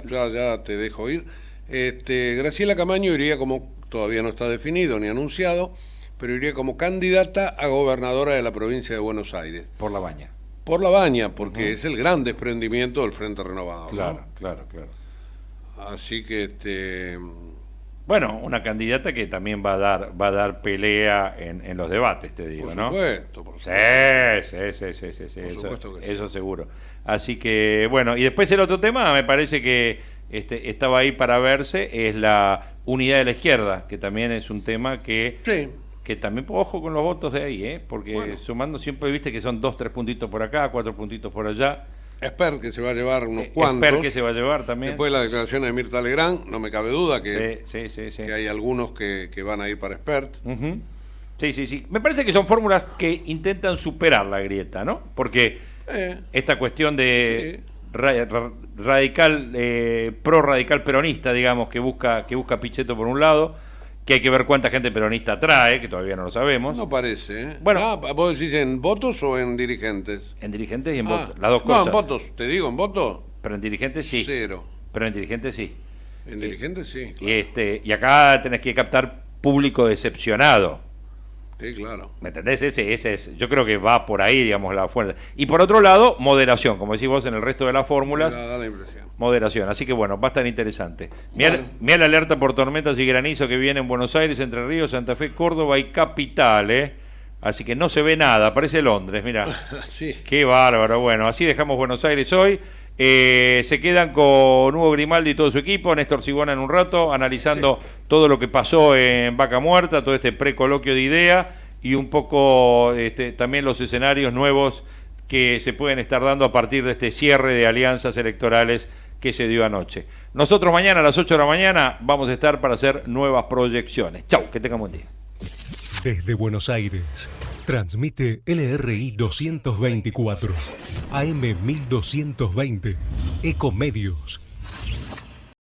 te dejo ir. Graciela Camaño iría como, todavía no está definido ni anunciado, pero iría como candidata a gobernadora de la provincia de Buenos Aires. Por La Baña. Por La Baña, porque es el gran desprendimiento del Frente Renovador. Claro, ¿no? claro. Así que bueno, una candidata que también va a dar pelea en los debates, te digo, ¿no? Por supuesto. Sí. Por supuesto que sí. Eso seguro. Así que, bueno, y después el otro tema, me parece que estaba ahí para verse, es la unidad de la izquierda, que también es un tema que también, ojo con los votos de ahí, porque sumando siempre, viste que son 2, 3 puntitos por acá, 4 puntitos por allá. Esper que se va a llevar unos cuantos. Esper que se va a llevar también. Después de las declaraciones de Mirta Legrand, no me cabe duda que, sí. que hay algunos que van a ir para Esper. Sí. Me parece que son fórmulas que intentan superar la grieta, ¿no? Porque esta cuestión de radical, pro-radical peronista, digamos, que busca Pichetto por un lado, que hay que ver cuánta gente peronista trae, que todavía no lo sabemos. No parece, Bueno, ¿vos decís en votos o en dirigentes? En dirigentes y en votos, las dos cosas. No, en votos, te digo, en votos. Pero en dirigentes sí. 0. Pero en dirigentes sí. En dirigentes sí. Claro. Y acá tenés que captar público decepcionado. Sí, claro. ¿Me entendés? Ese es, yo creo que va por ahí, digamos, la fuerza. Y por otro lado, moderación, como decís vos en el resto de las fórmulas. Da la impresión. Moderación, así que bueno, va a estar interesante. Mirá la alerta por tormentas y granizo que viene en Buenos Aires, Entre Ríos, Santa Fe, Córdoba y Capital, Así que no se ve nada, parece Londres, mirá. Sí. Qué bárbaro. Bueno, así dejamos Buenos Aires hoy. Se quedan con Hugo Grimaldi y todo su equipo, Néstor Cigona en un rato, analizando todo lo que pasó en Vaca Muerta, todo este precoloquio de idea y un poco también los escenarios nuevos que se pueden estar dando a partir de este cierre de alianzas electorales que se dio anoche. Nosotros mañana a las 8 de la mañana vamos a estar para hacer nuevas proyecciones. Chau, que tengan buen día. Desde Buenos Aires, transmite LRI 224, AM 1220, Ecomedios,